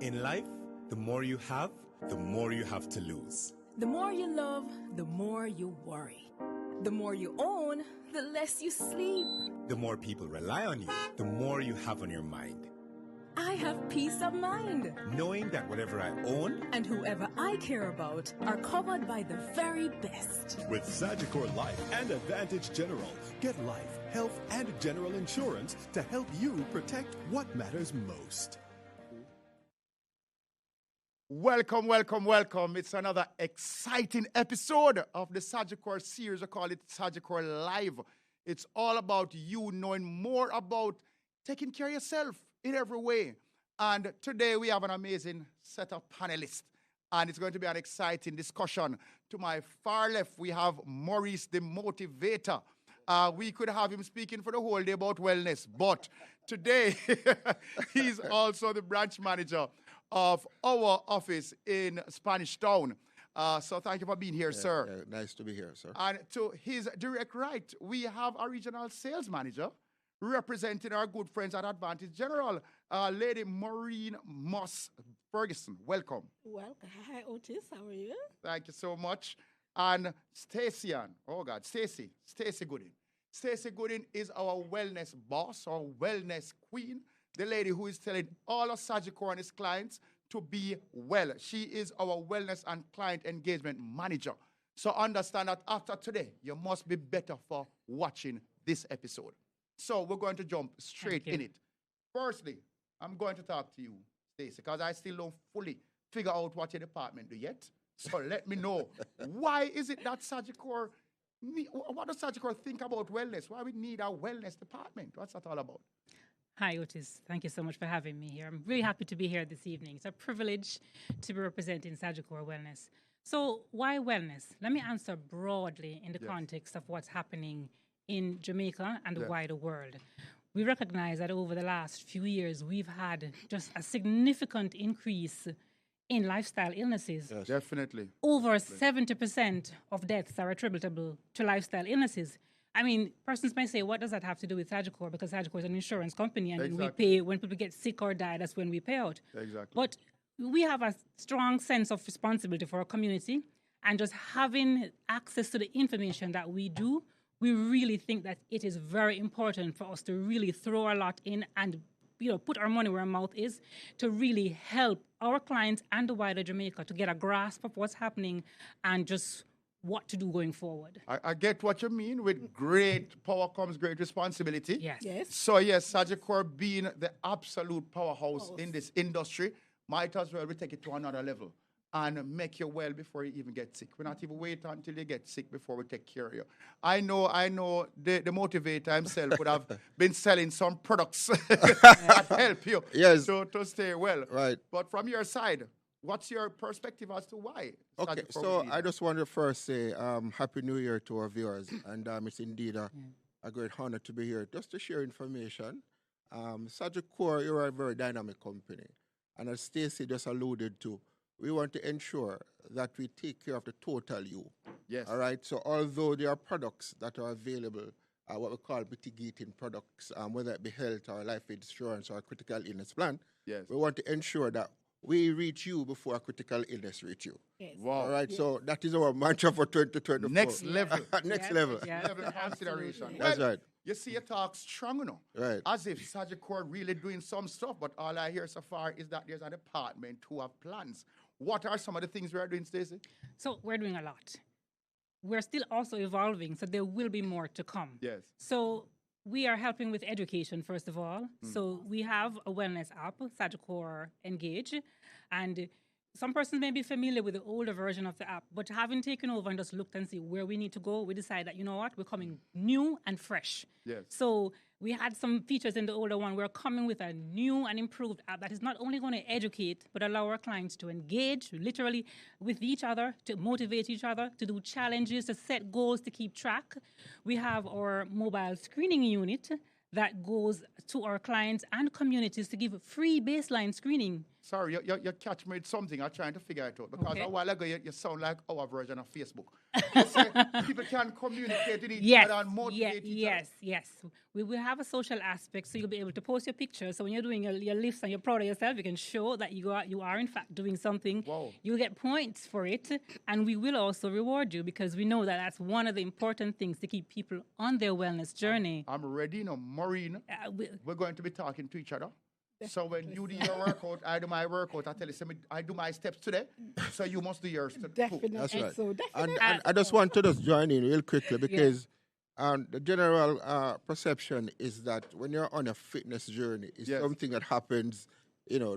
In life, the more you have, the more you have to lose. The more you love, the more you worry. The more you own, the less you sleep. The more people rely on you, the more you have on your mind. I have peace of mind. Knowing that whatever I own and whoever I care about are covered by the very best. With Sagicor Life and Advantage General, get life, health, and general insurance to help you protect what matters most. Welcome, welcome, welcome. It's another exciting episode of the Sagicor series. I call it Sagicor Live. It's all about you knowing more about taking care of yourself in every way. And today we have an amazing set of panelists. And it's going to be an exciting discussion. To my far left, we have Maurice the Motivator. We could have him speaking for the whole day about wellness. But today, he's also the branch manager of our office in Spanish Town. So thank you for being here, sir. Nice to be here, sir. And to his direct right, we have a regional sales manager representing our good friends at Advantage General, Lady Maureen Moss Ferguson. Welcome. Welcome. Hi, Otis. How are you? Thank you so much. And Stacy Goodin. Stacy Goodin is our wellness boss, our wellness queen, the lady who is telling all of Sagicor and his clients to be well. She is our wellness and client engagement manager. So understand that after today, you must be better for watching this episode. So we're going to jump straight in it. Firstly, I'm going to talk to you, Stacey, because I still don't fully figure out what your department do yet. So let me know, why is it that Sagicor, what does Sagicor think about wellness? Why we need a wellness department? What's that all about? Hi, Otis. Thank you so much for having me here. I'm really happy to be here this evening. It's a privilege to be representing Sagicor Wellness. So why wellness? Let me answer broadly in the context of what's happening in Jamaica and the wider world. We recognize that over the last few years, we've had just a significant increase in lifestyle illnesses. Yes. Definitely. Over 70% of deaths are attributable to lifestyle illnesses. I mean, persons may say, what does that have to do with Sagicor? Because Sagicor is an insurance company, and we pay when people get sick or die, that's when we pay out. Exactly. But we have a strong sense of responsibility for our community, and just having access to the information that we do, we really think that it is very important for us to really throw a lot in and put our money where our mouth is to really help our clients and the wider Jamaica to get a grasp of what's happening and just what to do going forward. I get what you mean. With great power comes great responsibility. Yes. So yes, Sagicor being the absolute powerhouse in this industry, might as well we take it to another level and make you well before you even get sick. We not even wait until you get sick before we take care of you. I know the motivator himself would have been selling some products that help you to stay well. Right. But from your side, what's your perspective as to why? Okay, so I just want to first say Happy New Year to our viewers. And it's indeed a great honor to be here just to share information. Sagicor, you're a very dynamic company. And as Stacey just alluded to, we want to ensure that we take care of the total you. Yes. All right, so although there are products that are available, what we call mitigating products, whether it be health or life insurance or a critical illness plan, we want to ensure that we reach you before a critical illness reach you. Yes. Wow. All right, so that is our mantra for 2024. Next level. Next level. Level of consideration. That's right. You see your talk strong enough. Right. As if Sagicor really doing some stuff, but all I hear so far is that there's a department who have plans. What are some of the things we are doing, Stacey? So we're doing a lot. We're still also evolving, so there will be more to come. Yes. So we are helping with education, first of all. So we have a wellness app, Sagicor Engage, and some persons may be familiar with the older version of the app, but having taken over and just looked and see where we need to go, we decided that, you know what, we're coming new and fresh. Yes. So we had some features in the older one. We're coming with a new and improved app that is not only going to educate, but allow our clients to engage literally with each other, to motivate each other, to do challenges, to set goals, to keep track. We have our mobile screening unit that goes to our clients and communities to give free baseline screening Sorry, you catch me with something. I'm trying to figure it out. Because Okay. a while ago, you sound like our version of Facebook. You say people can communicate with each Yes, other and motivate each other. yes. We will have a social aspect, so you'll be able to post your pictures. So when you're doing your lifts and you're proud of yourself, you can show that you are in fact doing something. Wow. You'll get points for it, and we will also reward you because we know that that's one of the important things to keep people on their wellness journey. I'm ready now. Maureen, we're going to be talking to each other. So when you do your workout, I do my workout. I tell you, I do my steps today. So you must do yours too. Definitely. That's right. So definitely. And I just want to just join in real quickly because the general perception is that when you're on a fitness journey, it's Yes. something that happens,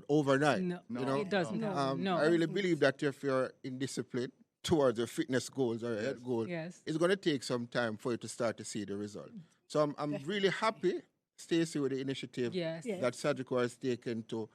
overnight. No, you know? it doesn't. No. I really believe that if you're in discipline towards your fitness goals or your health goals, Yes. it's going to take some time for you to start to see the result. So I'm really happy, Stacey, with the initiative Yes. Yes. that Sagicor has taken to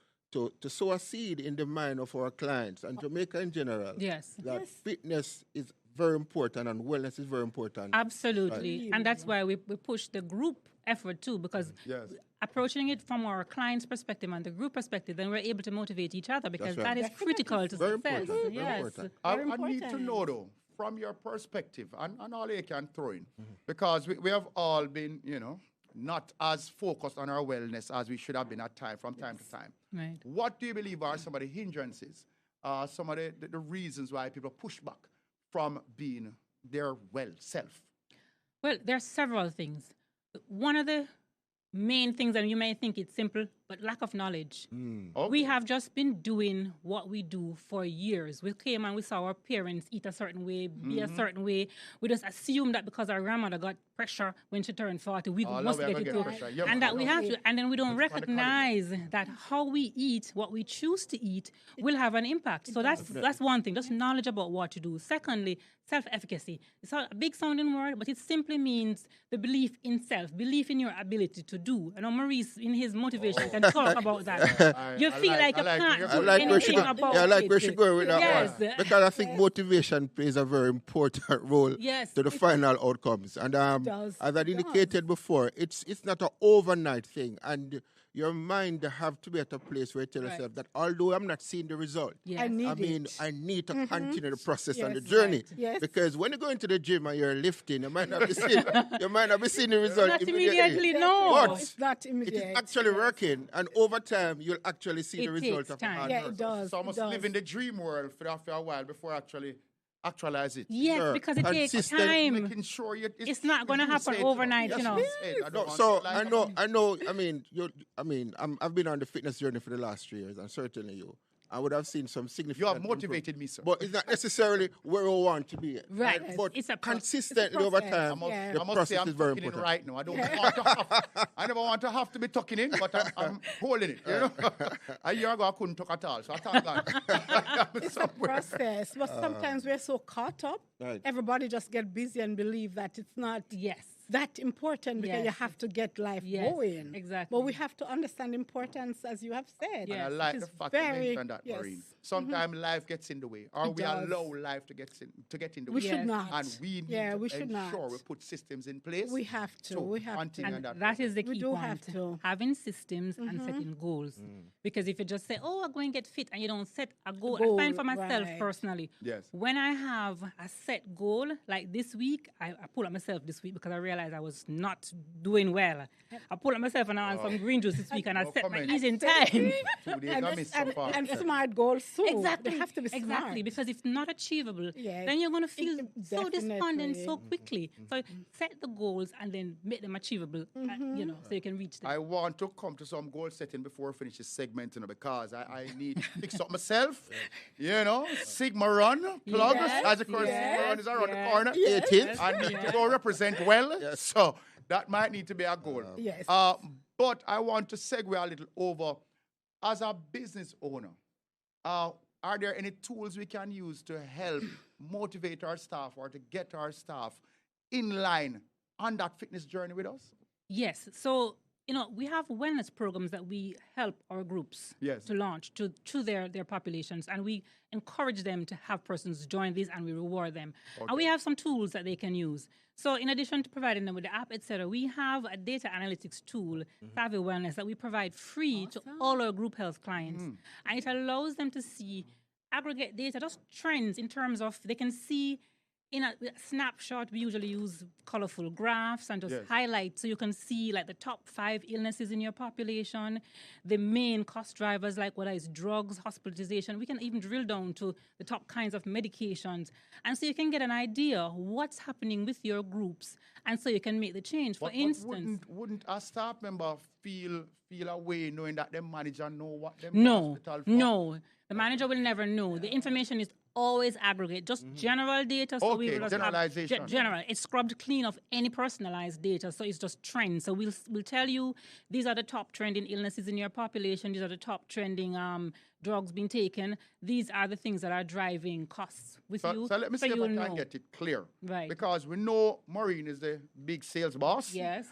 sow a seed in the mind of our clients and Jamaica in general. Yes. That Yes. fitness is very important and wellness is very important. Absolutely. And that's why we push the group effort too, because Yes. approaching it from our client's perspective and the group perspective, then we're able to motivate each other because right. that is Definitely. critical to Very success. important, very Yes. important. I Very need to important. know, though, from your perspective, and all you can throw in, because we have all been, not as focused on our wellness as we should have been from time to time. Right. What do you believe are some of the hindrances, some of the reasons why people push back from being their well self? Well, there are several things. One of the main things, and you may think it's simple, but lack of knowledge. Okay. We have just been doing what we do for years. We came and we saw our parents eat a certain way, be a certain way. We just assumed that because our grandmother got pressure when she turned 40, we Oh, must now we get are it gonna too. get pressure. Yeah, And that we have to, and then we don't It's on the calendar. recognize that how we eat, what we choose to eat, will have an impact. So that's one thing, just knowledge about what to do. Secondly, self-efficacy. It's a big sounding word, but it simply means the belief in self, belief in your ability to do. I know Maurice, in his motivation, can talk about that. You feel like you can't I do like where she anything go. about Yeah, I like it. where she going with that Yes. one. Because I think motivation plays a very important role Yes, to the final outcomes. And does, as I it indicated before, it's not an overnight thing. And your mind have to be at a place where you tell Right. yourself that although I'm not seeing the result, Yes. I need I mean, it. I need to continue the process and the Yes. journey. Right. Yes. Because when you go into the gym and you're lifting, you might not be seeing, the result Not immediately, no. But It's not it immediate. is actually working, and over time, you'll actually see It the result takes of time. hard Yeah, work. it does. So I it must does. live in the dream world for a while before I actually actualize it. Yes, Sure. because it takes Consistent time. Making sure it's not going to happen overnight, you know. So I know. I mean, I've been on the fitness journey for the last 3 years, and certainly you. I would have seen some significant. You have motivated me, sir. but it's not necessarily where we want to be. Right. But It's a consistently over process. time, Yeah. the I must say process I'm is very tucking in important. right now. I don't want to have. I never want to have to be tucking in, but I'm holding it. You know, a year ago I couldn't tuck at all, so I thank God. It's a process, but sometimes we're so caught up. Right. Everybody just get busy and believe that it's not Yes. that important because you Yes. have to get life Yes, going. exactly. But we have to understand importance, as you have said. Yes. I It like is the fact very- you mentioned that, yes. Maureen. Sometimes life gets in the way, or It we does. allow life to get in the We way. should Yes. not. And we need yeah, to we should ensure not. we put systems in place. We have to. We have continue to. on And that that is the We key do point. have to. Having systems and setting goals. Because if you just say, oh, I'm going to get fit, and you don't set a goal, I Goal, find for myself right. personally, Yes. when I have a set goal, like this week, I pull up myself this week because I realized I was not doing well. I pull up myself and I had some green juice this week and I No set my comment. eating time. 2 days And, I missed so far. and smart goals too. Exactly. They have to be smart. Exactly. Because if not achievable, Yes. then you're going to feel so despondent Definitely. so quickly. So set the goals and then make them achievable, so you can reach them. I want to come to some goal setting before we finish this segment, because I need to fix up myself. Sigma Run, plug. Yes, As of course, yes, Sigma Run is around yes. the corner. Yes. 18th. I need to go represent well. So that might need to be a goal. Yes. But I want to segue a little over, as a business owner, are there any tools we can use to help motivate our staff or to get our staff in line on that fitness journey with us? Yes. So we have wellness programs that we help our groups Yes. to launch to their populations, and we encourage them to have persons join these, and we reward them. And we have some tools that they can use. So in addition to providing them with the app, etc., we have a data analytics tool, Savvy Wellness, that we provide free to all our group health clients. And it allows them to see aggregate data, just trends in terms of they can see in a snapshot. We usually use colorful graphs and just highlight so you can see like the top 5 illnesses in your population, the main cost drivers like whether it's drugs, hospitalization. We can even drill down to the top kinds of medications. And so you can get an idea what's happening with your groups, and so you can make the change. For instance, wouldn't a staff member feel a way knowing that the manager know what them no, hospital for? no. The manager will never know. The information is always aggregate, just general data. So we Okay, will just have generalization. general. It's scrubbed clean of any personalized data, so it's just trends. So we'll tell you these are the top trending illnesses in your population. These are the top trending drugs being taken. These are the things that are driving costs with you. So let me see if I you'll can know. get it clear. Right. Because we know Maureen is the big sales boss. Yes.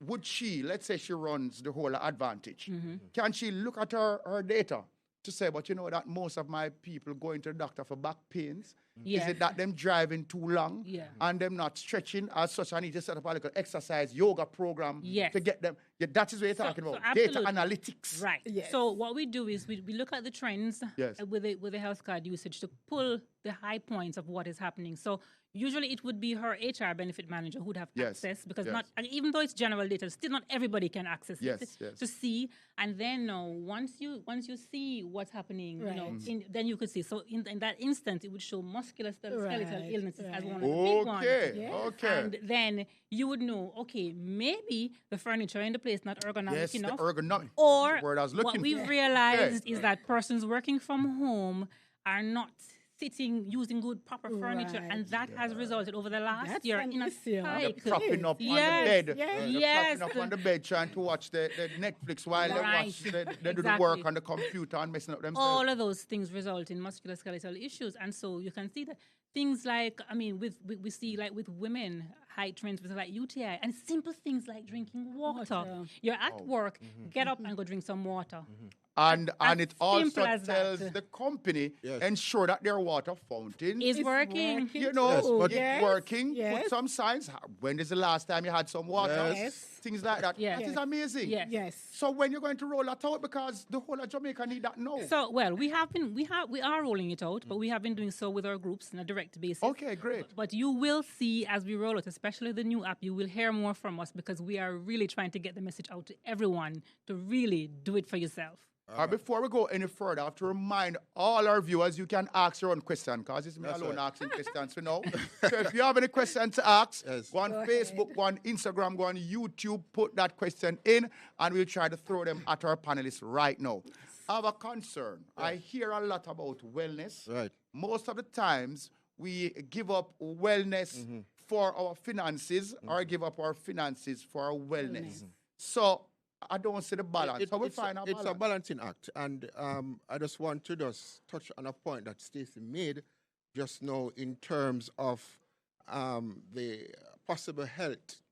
Would she, let's say she runs the whole advantage, Mm-hmm. can she look at her data to say, but you know that most of my people going to the doctor for back pains? Yes. Is it that them driving too long Yeah. and them not stretching as such? I need to set up a little exercise yoga program Yes. to get them. Yeah, that is what you're talking so about. Data absolutely. analytics. Right. Yes. So what we do is we look at the trends Yes. with the health card usage to pull the high points of what is happening. So usually it would be her HR benefit manager who'd have Yes. access, because Yes. not even though it's general data, still not everybody can access Yes, it yes. to see. And then once you see what's happening, Right. then you could see. So in that instance, it would show musculoskeletal Right, illnesses as right. one of the big ones. Okay, Yes. okay. And then you would know, okay, maybe the furniture in the place not ergonomic Yes, the enough. ergonomic. Or the word I was what looking we've for. realized Yeah. is that persons working from home are not sitting using good proper furniture, Right. and that has resulted over the last That's year an in a issue. spike. They're propping up Yes, on the bed. yes. They're Yes. propping up on the bed trying to watch the Netflix while Right. they do the Exactly. work on the computer and messing up themselves. All of those things result in musculoskeletal issues, and so you can see that things like, we see like with women, height trends with like UTI, and simple things like drinking water. Water. You're at work, get up and go drink some water. And As it also simple as that. tells the company, Yes. ensure that their water fountain Is It's working. you know, Yes, but- it's Yes, working. Put yes. some signs. When is the last time you had some water? Yes. Things like that. Yes. That is amazing. Yes. Yes. So when you're going to roll that out, because the whole of Jamaica need that now. So, well, we are rolling it out, but we have been doing so with our groups on a direct basis. Okay, great. But you will see as we roll it, especially the new app, you will hear more from us, because we are really trying to get the message out to everyone to really do it for yourself. Before we go any further, I have to remind all our viewers you can ask your own question, because it's me That's alone right. asking questions for now. So if you have any questions to ask, Yes. go on Facebook, go on Instagram, go on YouTube, put that question in, and we'll try to throw them at our panelists right now. I have a concern. I hear a lot about wellness. Right. Most of the times, we give up wellness for our finances or give up our finances for our wellness. So I don't see the balance. How we find a it's a balance? balancing act, and I just want to touch on a point that Stacey made just now in terms of the possible health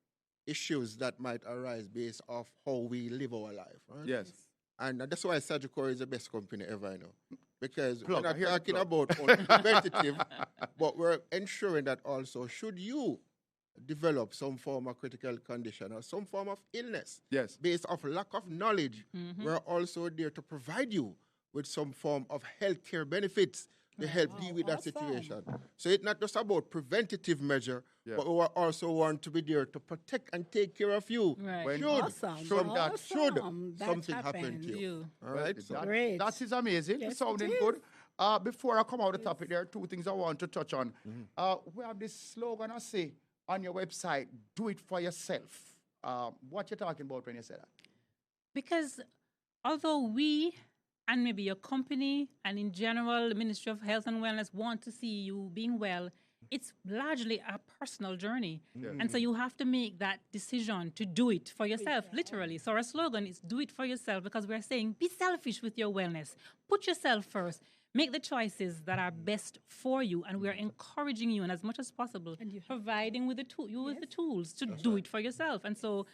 issues that might arise based off how we live our life. Right? Yes. And that's why Sagicor is the best company ever, I know. Because Plug, we're I not hear the talking plug. about only preventative, but we're ensuring that also, should you develop some form of critical condition or some form of illness, Yes. based off lack of knowledge, we're also there to provide you with some form of healthcare benefits to help deal with that awesome. situation. So it's not just about preventative measure, Yeah. but we also want to be there to protect and take care of you. Right. When- Should, Awesome. should that should Awesome. That something happen happened. to you. You. All right. So Great. That is amazing. Yes, it Sounding is. good. Before I come out of the topic, there are two things I want to touch on. We have this slogan I say on your website, do it for yourself. What you're talking about when you say that? Because although we and maybe your company and in general the Ministry of Health and Wellness want to see you being well, it's largely a personal journey. And so you have to make that decision to do it for yourself, literally. So our slogan is do it for yourself, because we're saying be selfish with your wellness. Put yourself first. Make the choices that are best for you, and we are encouraging you, and as much as possible, providing with the with the tools to do it for yourself. And so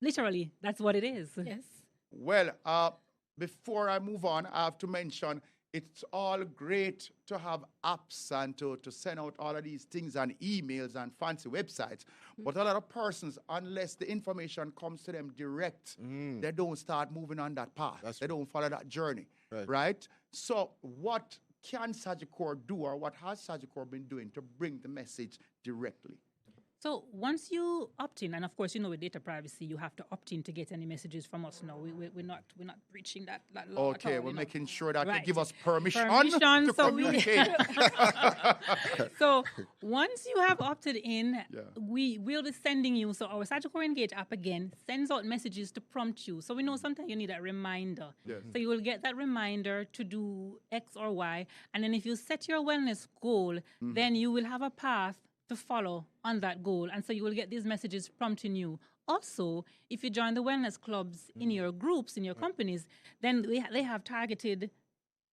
literally, that's what it is. Yes. Well, before I move on, I have to mention it's all great to have apps and to send out all of these things and emails and fancy websites. But a lot of persons, unless the information comes to them direct, they don't start moving on that path. They don't follow that journey, right? So what can Sagicor do, or what has Sagicor been doing to bring the message directly? So once you opt in, and of course, with data privacy, you have to opt in to get any messages from us. No, we're not breaching that law. Okay, at all, we're making sure that Right. you give us permission Permission, to so communicate. So once you have opted in, we will be sending you. So our Sagicor Engage app again sends out messages to prompt you. So we know sometimes you need a reminder. Yes. So you will get that reminder to do X or Y, and then if you set your wellness goal, then you will have a path to follow on that goal. And so you will get these messages prompting you. Also, if you join the wellness clubs in your groups, in your companies, then they have targeted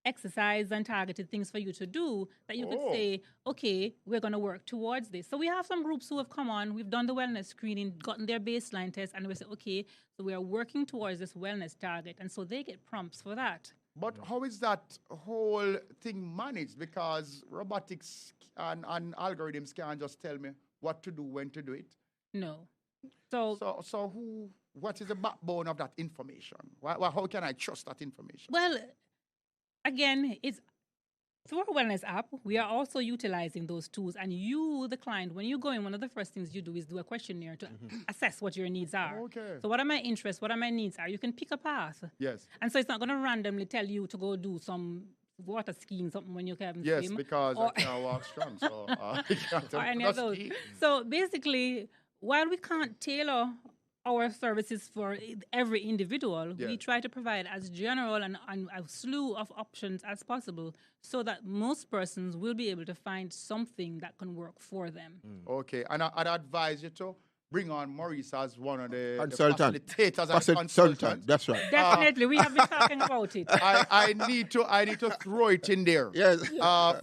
exercise and targeted things for you to do that you could say, okay, we're going to work towards this. So we have some groups who have come on, we've done the wellness screening, gotten their baseline test, and we say, okay, so we are working towards this wellness target. And so they get prompts for that. But how is that whole thing managed? Because robotics and algorithms can't just tell me what to do, when to do it. No. So what is the backbone of that information? How can I trust that information? well, again, it's through our wellness app, we are also utilizing those tools. And you, the client, when you go in, one of the first things you do is do a questionnaire to assess what your needs are. Okay. So what are my interests? What are my needs? You can pick a path. Yes. And so it's not going to randomly tell you to go do some water skiing, something when you can't Yes, swim. because I can't walk strong, so I can't or any of those. So basically, while we can't tailor our services for every individual, we try to provide as general and a slew of options as possible so that most persons will be able to find something that can work for them. Okay, and I'd advise you to bring on Maurice as one of the Consultant. facilitators and consultants. That's right. Definitely, we have been talking about it. I need to throw it in there. Yes.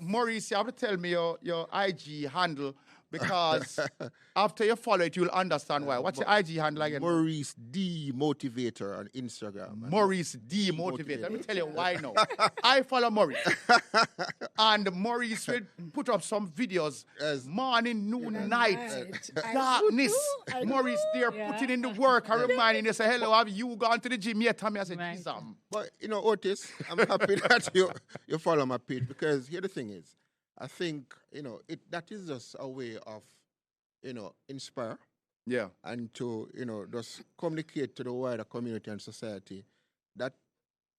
Maurice, you have to tell me your IG handle, because after you follow it, you'll understand why. What's your IG handle again? Maurice D Motivator on Instagram. Maurice D Motivator. Let me tell you why now. I follow Maurice. And Maurice will put up some videos morning, noon, night, darkness. Maurice there putting in the work and reminding you, say, hello, have you gone to the gym yet? I said, Right. Jesus. But, Otis, I'm happy that you follow my page, because here the thing is, I think, that is just a way of, inspire Yeah. and to, just communicate to the wider community and society that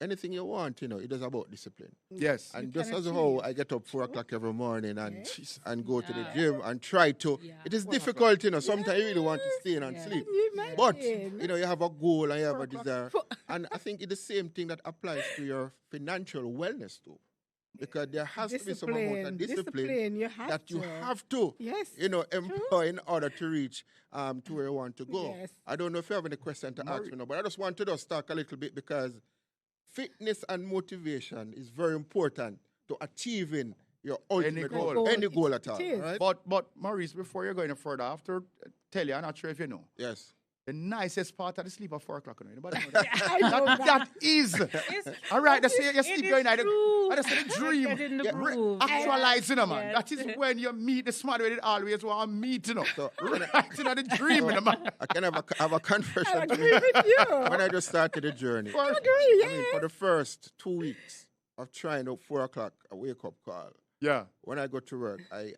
anything you want, it is about discipline. Yes. And just as how I get up 4 o'clock every morning and go to the gym and try to, it is difficult, sometimes you really want to stay in and sleep. But, you have a goal and you have a desire. And I think it's the same thing that applies to your financial wellness too. Because there has to be some amount of discipline you have that to. you have to, Yes, employ in order to reach to where you want to go. Yes. I don't know if you have any question to ask me now, but I just want to just talk a little bit, because fitness and motivation is very important to achieving your ultimate goal. any goal at all. It is. Right? But Maurice, before you're going further, I have to tell you, I'm not sure if you know. Yes. The nicest part of the sleep at 4 o'clock. Anybody know that? I know that is. All right, that's your sleep going night. true. That's the dream. Get in the groove. Actualizing, man. Yes. That is when you meet the smart way it always want to meet, So right in the dream, man. I can have a confession I to agree with you. when I just started the journey. I agree, I mean, for the first 2 weeks of trying out 4 o'clock, a wake-up call. Yeah, When I go to work, I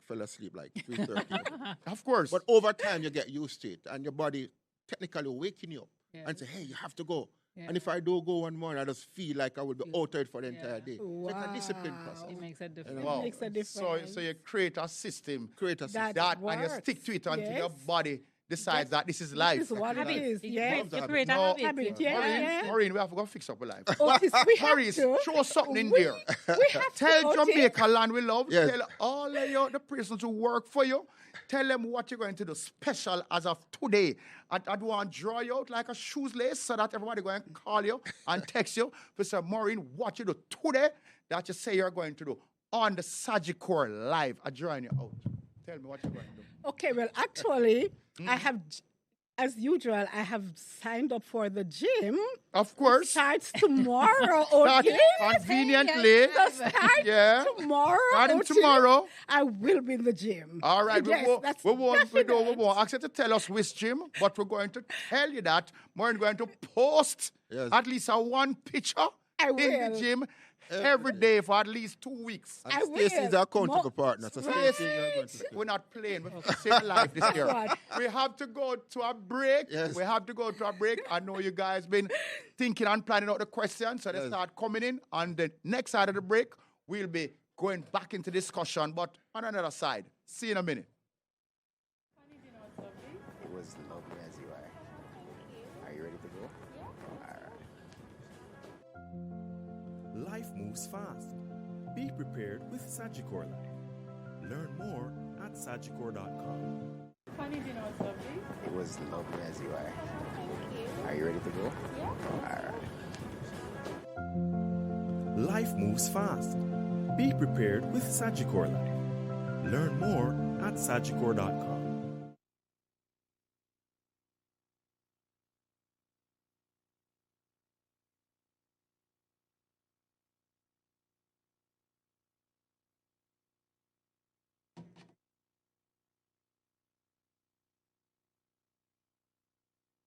fell asleep like 3:30. of course. But over time, you get used to it, and your body technically waking you up and say, hey, you have to go. Yeah. And if I do go one morning, I just feel like I will be altered for the entire day. So it's a discipline process. It makes a difference. Wow. makes a So difference. you create a system Create a system. That and you works. stick to it until Yes. your body decides that this is life. This is what it Habit. is. You Yes. create a No. habit. Habit, yeah. Maureen, Maureen, we have to go fix up a life. Otis, we have Maurice, to. throw something in We- there. We have Tell to, Otis. Jamaica land we love. Yes. Tell all of the persons who work for you. Tell them what you're going to do special as of today. I want to draw you out like a shoelace so that everybody going to call you and text you for say, Maureen, what you do today that you say you're going to do on the Sagicor Live. I drawing you out. Tell me what you're going to do. Okay, well, actually, I have As usual, I have signed up for the gym. Of course. Starts tomorrow. Start Okay. conveniently. So start Yeah. tomorrow. Starting okay? tomorrow. I will be in the gym. All right, Yes, that's we won't definite. ask you to tell us which gym, but we're going to tell you that. We're going to post Yes. at least a one picture I in will. the gym every day for at least 2 weeks. And I Stacey is will. our accountable partner. So Right. Stacey, you're going to We're not playing. We're saving life this year. What? We have to go to a break. Yes. We have to go to a break. I know you guys been thinking and planning out the questions, so they Yes. start coming in. On the next side of the break, we'll be going back into discussion, but on another side. See you in a minute. It was lovely as you are. Are you ready to go? Yeah. All right. Life moves fast. Be prepared with Sagicor Life. Learn more at sagicor.com. It was lovely as you are. Are you ready to go? Yeah. All right. Life moves fast. Be prepared with Sagicor Life. Learn more at sagicor.com.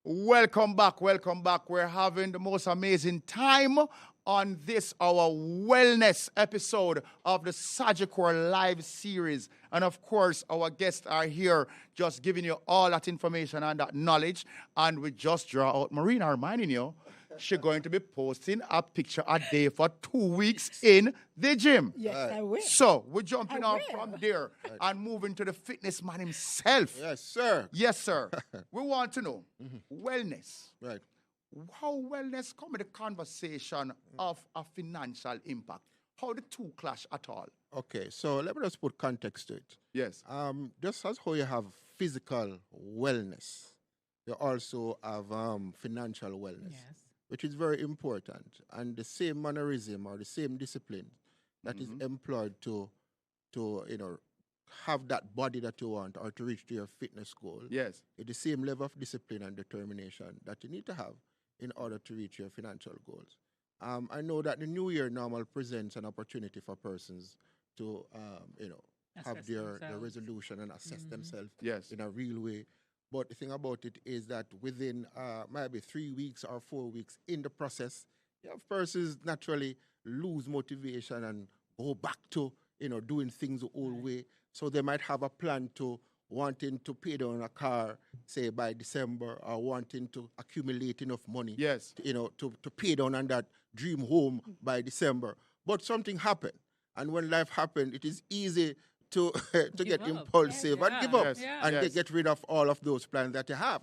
Welcome back, welcome back. We're having the most amazing time on this, our wellness episode of the Sagicor Live series. And of course, our guests are here just giving you all that information and that knowledge. And we just draw out Marina reminding you, she's going to be posting a picture a day for 2 weeks in the gym. Yes, I will. So we're jumping I off will. from there and moving to the fitness man himself. Yes, sir. Yes, sir. We want to know wellness. Right. How wellness come in the conversation of a financial impact? How the two clash at all? Okay, so let me just put context to it. Yes. Just as how you have physical wellness, you also have financial wellness, Yes. which is very important. And the same mannerism or the same discipline that is employed to have that body that you want or to reach to your fitness goal, Yes. it's the same level of discipline and determination that you need to have in order to reach your financial goals. I know that the new year normal presents an opportunity for persons to, have Assess their themselves. resolution and assess themselves Yes. in a real way. But the thing about it is that within maybe 3 weeks or 4 weeks in the process, you have persons naturally lose motivation and go back to doing things the old way. So they might have a plan to wanting to pay down a car, say by December, or wanting to accumulate enough money, Yes. to pay down on that dream home by December. But something happened, and when life happened, it is easy to get up. impulsive and give up Yes. Yeah. and Yes. get rid of all of those plans that you have.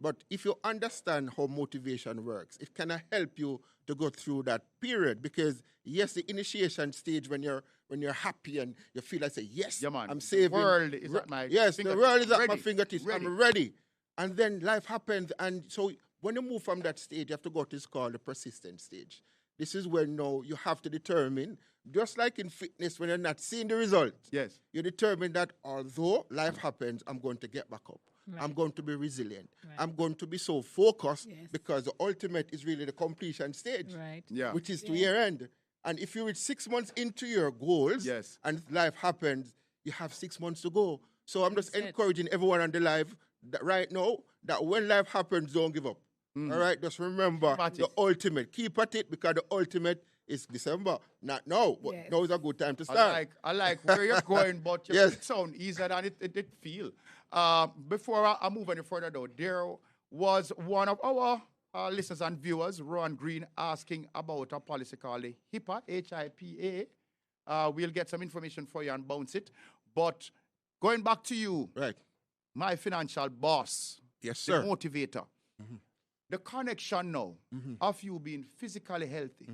But if you understand how motivation works, it can help you to go through that period. Because yes, the initiation stage when you're happy and you feel like say, yes, Yeah, man. I'm The saving. world is at my yes, the fingertips. world is at my Ready. fingertips. Ready. I'm ready. And then life happens, and so when you move from that stage, you have to go to what's called the persistent stage. This is when now you have to determine, just like in fitness, when you're not seeing the result, Yes. you determine that although life happens, I'm going to get back up. I'm Right. going to be resilient. Right. I'm going to be so focused Yes. because the ultimate is really the completion stage, Right. Yeah. which is to year end. And if you reach 6 months into your goals Yes. and life happens, you have 6 months to go. So I'm just That's it. encouraging everyone on the live that right now that when life happens, don't give up. All right, just remember Keep at the it. ultimate. Keep at it because the ultimate is December, not now. But Yes. now is a good time to start. I like where you're going, but you Yes. it sound easier than it did feel. Before I move any further, though, there was one of our listeners and viewers, Ron Green, asking about a policy called the HIPAA, HIPAA. We'll get some information for you and bounce it. But going back to you, Right. my financial boss, Yes, the sir. motivator, the connection now of you being physically healthy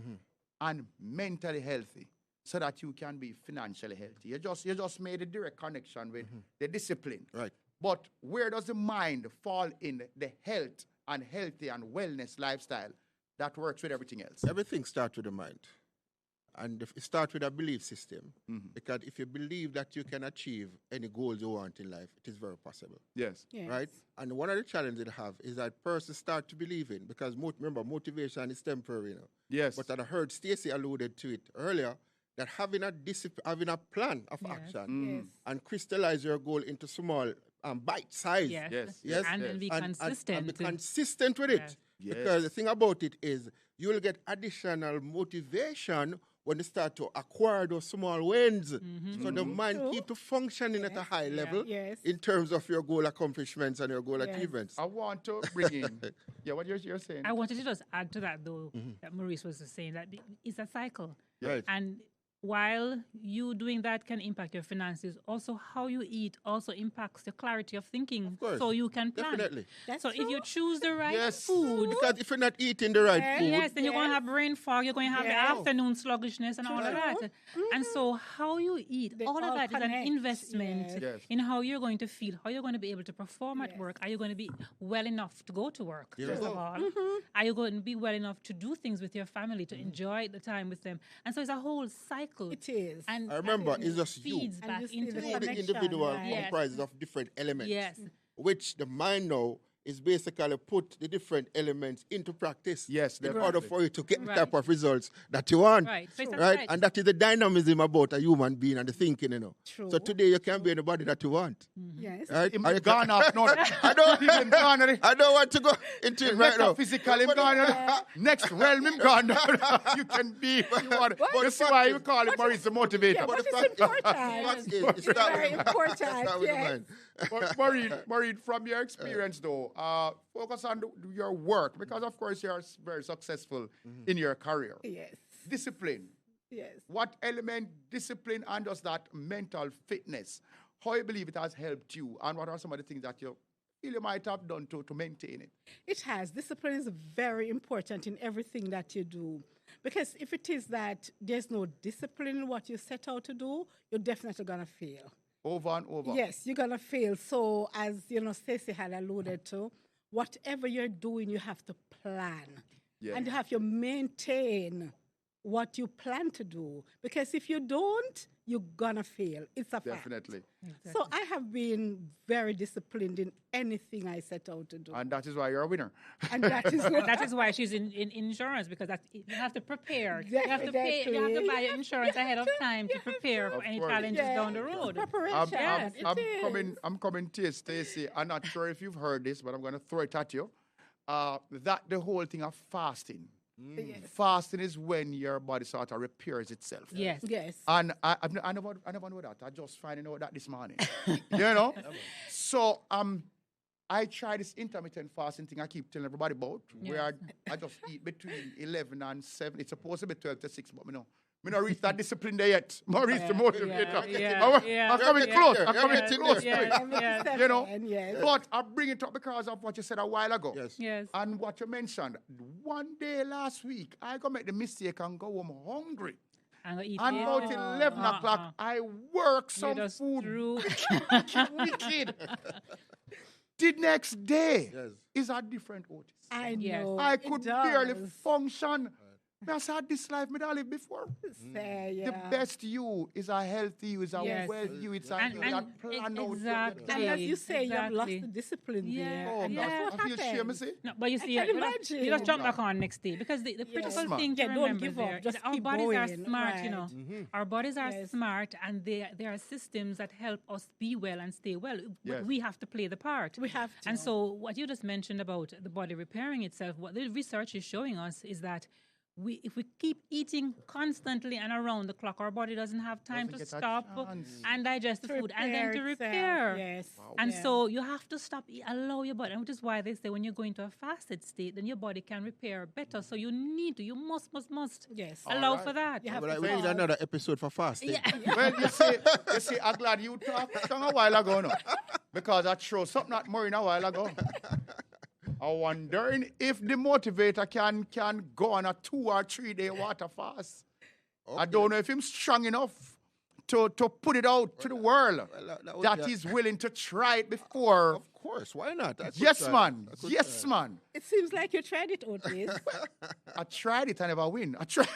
and mentally healthy so that you can be financially healthy. You just made a direct connection with the discipline. Right. But where does the mind fall in the health and healthy and wellness lifestyle that works with everything else? Everything starts with the mind. And it starts with a belief system. Because if you believe that you can achieve any goals you want in life, it is very possible. Yes. Yes. Right? And one of the challenges they have is that persons start to believe in, because remember, motivation is temporary, Yes. But I heard Stacey alluded to it earlier, that having a plan of action Yes. and crystallize your goal into small bite size. Yes. Yes. And be consistent. And be consistent with it. Yes. Because the thing about it is you will get additional motivation when you start to acquire those small wins. So the mind keep to functioning at a high level Yes. in terms of your goal accomplishments and your goal achievements. I want to bring in. What you're saying? I wanted to just add to that, though, that Maurice was just saying that it's a cycle. Right. And while you doing that can impact your finances, also how you eat also impacts the clarity of thinking. Of course. So you can plan. Definitely. That's So if true. you choose the right Yes. food, Because if you're not eating the right food, yes, then you're going to have brain fog, you're going to have the Yes. afternoon sluggishness and all of that. And so how you eat, They all of all that is an connect. investment Yes. Yes. in how you're going to feel, how you're going to be able to perform at Yes. work. Are you going to be well enough to go to work, Yes. first of all? Are you going to be well enough to do things with your family, to enjoy the time with them? And so it's a whole cycle. It is. And I remember and it's just you. feeds And back you see into the the it. connection, individual right. Yes. comprises of different elements. Yes. Which the mind now is basically put the different elements into practice. Yes, in order definitely. for you to get the Right. type of results that you want. Right. So it's a Right? cycle. And that is the dynamism about a human being and the thinking, True. So today you can be anybody that you want. Yes. Right? Him And you gone up. No, I don't, him gone already. I don't want to go into it right now. Physical, him gone. Next realm, him gone. You can be if you want. But You the see fact why is- you call it Maurice the motivator. Yeah, but the it's fact- important. fact is, it It's start very with- important. start with the Yes. mind. But Maureen, from your experience though, focus on your work, because of course you are very successful in your career. Yes. Discipline. Yes. What element, discipline, and does that mental fitness, how you believe it has helped you, and what are some of the things that you feel you might have done to maintain it? It has. Discipline is very important in everything that you do. Because if it is that there's no discipline in what you set out to do, you're definitely going to fail. Over and over. Yes, you're going to fail. So, as Stacey had alluded to, whatever you're doing, you have to plan. Yeah. And you have to maintain what you plan to do. Because if you don't, you're going to fail. It's a fact. Definitely. So I have been very disciplined in anything I set out to do. And that is why you're a winner. And that is what That is why she's in insurance, because you have to prepare. You have to pay. You have to Definitely. buy your insurance ahead of time to prepare for any course. challenges down the road. Preparation. I'm coming to you, Stacey. I'm not sure if you've heard this, but I'm going to throw it at you. That the whole thing of fasting. Yes. Fasting is when your body sort of repairs itself. Yes. Yes. And I never know that. I just finding out that this morning. So I try this intermittent fasting thing I keep telling everybody about, where I just eat between 11 and 7. It's supposed to be 12 to 6, but me not reach that discipline there yet. Maurice the motivator. I'm coming close. I'm coming close. Yes. But I bring it up because of what you said a while ago. Yes. Yes. And what you mentioned. One day last week, I go make the mistake and go home hungry. And eat And it. about 11 o'clock, I work some just food. threw- Wicked. The next day Yes. is a different Otis. I Yes. know. I it could does. barely function. I said, this life me I live before. Say, The yeah. best you is a healthy you, is a Yes. well you, it's a And- you and that plan out. exactly. And as you say, you have lost Exactly. the discipline Yeah. there. Oh, And God. that's what I feel shame, I happens. say. No, but you see, can you imagine. just jump back on next day, because the critical Smart. thing to Yeah, don't remember give up. there Just is our keep bodies are going. smart, Right. Our bodies are Yes. smart, and there are systems that help us be well and stay well. But Yes. we have to play the part. We have to. And so what you just mentioned about the body repairing itself, what the research is showing us is that if we keep eating constantly and around the clock, our body doesn't have time Doesn't to get a stop chance. and digest the food and then to itself. repair. Yes. And Yeah. so you have to stop, allow your body, which is why they say when you go into a fasted state, then your body can repair better. So you must Yes. allow Alright. for that. You have But to we need pause. another episode for fasting. Well, you see, I'm glad you talked a while ago, no? Because I threw something at Maureen a while ago. I'm wondering if the motivator can go on a 2 or 3 day water fast. I don't know if I'm strong enough to put it out to the world would that be he's willing to try it before. Of course, why not? I could Yes, try. man. I could Yes, try. man. It seems like you tried it, Otis. I tried it, I never win. I tried.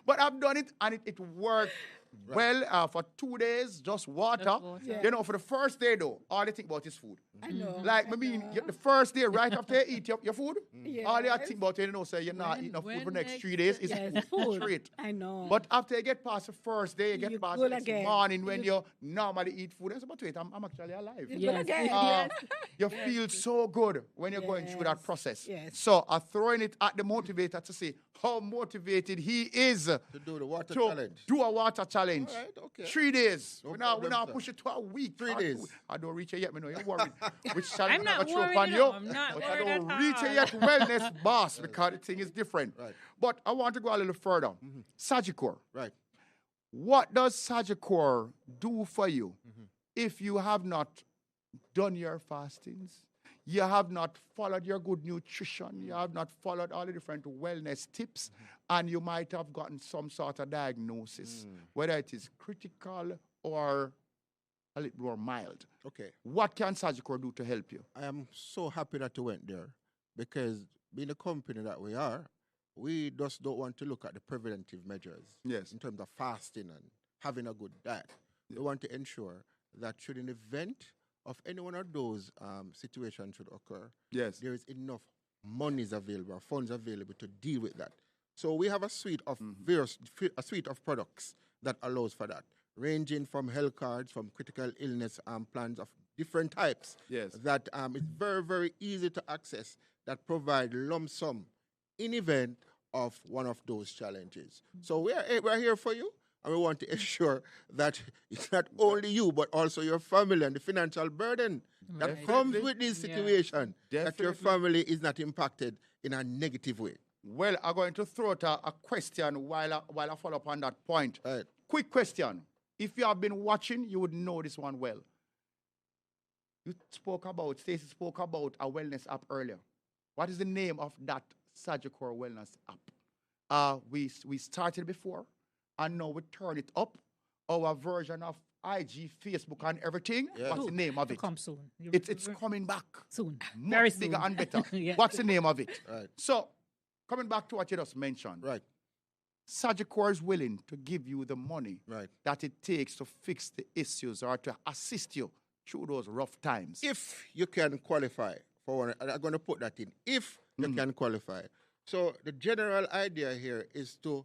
But I've done it, and it worked well for 2 days, just water. Just water. Yeah. You know, for the first day, though, all they think about is food. I know. Like, I I mean, know. the first day, right after you eat your food, all they Yes. think about, you know, say you're not eating no food for the next next- 3 days. It's Yes, food food. straight. I know. But after you get past the first day, you get You past go the next again. morning when you normally eat food. It's about, wait, I'm actually alive. You Yes. go again. Uh, you feel so good when you're going through that Yes, process. yes. So I'm throwing it at the motivator to see how motivated he is To do the water to challenge. do a water challenge. All right, okay. 3 days. No we problem, now sir. push it to a week. 3 or days. 2. I don't reach it yet, me know. You're worried. Which challenge I'm not never throw worried, upon you you. know. I'm not But I worried don't at reach it all. yet, wellness boss, because the thing is different. Right. But I want to go a little further. Sagicor. Right. What does Sagicor do for you if you have not done your fastings? You have not followed your good nutrition. You have not followed all the different wellness tips, and you might have gotten some sort of diagnosis, whether it is critical or a little more mild. Okay. What can Sagicor do to help you? I am so happy that you went there because being a company that we are, we just don't want to look at the preventive measures Yes. in terms of fasting and having a good diet. We want to ensure that should an event of any one of those situations should occur, Yes. there is enough monies available, funds available to deal with that. So we have a suite of a suite of products that allows for that, ranging from health cards, from critical illness plans of different types. Yes. That it's very, very easy to access, that provide lump sum in event of one of those challenges. So we're here for you, and we want to ensure that it's not only you, but also your family and the financial burden that Right. comes with this Yeah. situation, that your Definitely. family is not impacted in a negative way. Well, I'm going to throw out a question while I follow up on that point. Right. Quick question. If you have been watching, you would know this one well. Stacey spoke about a wellness app earlier. What is the name of that Sagicor wellness app? We started before, and now we turn it up. Our version of IG, Facebook, and everything. Yeah. What's the name of To it? come soon. It's coming back. soon. Much Very bigger soon. and better. Yeah. What's the name of it? Right. So, coming back to what you just mentioned, Right. Sagicor is willing to give you the money Right. that it takes to fix the issues or to assist you through those rough times. If you can qualify for one, and I'm going to put that in. If you can qualify. So the general idea here is to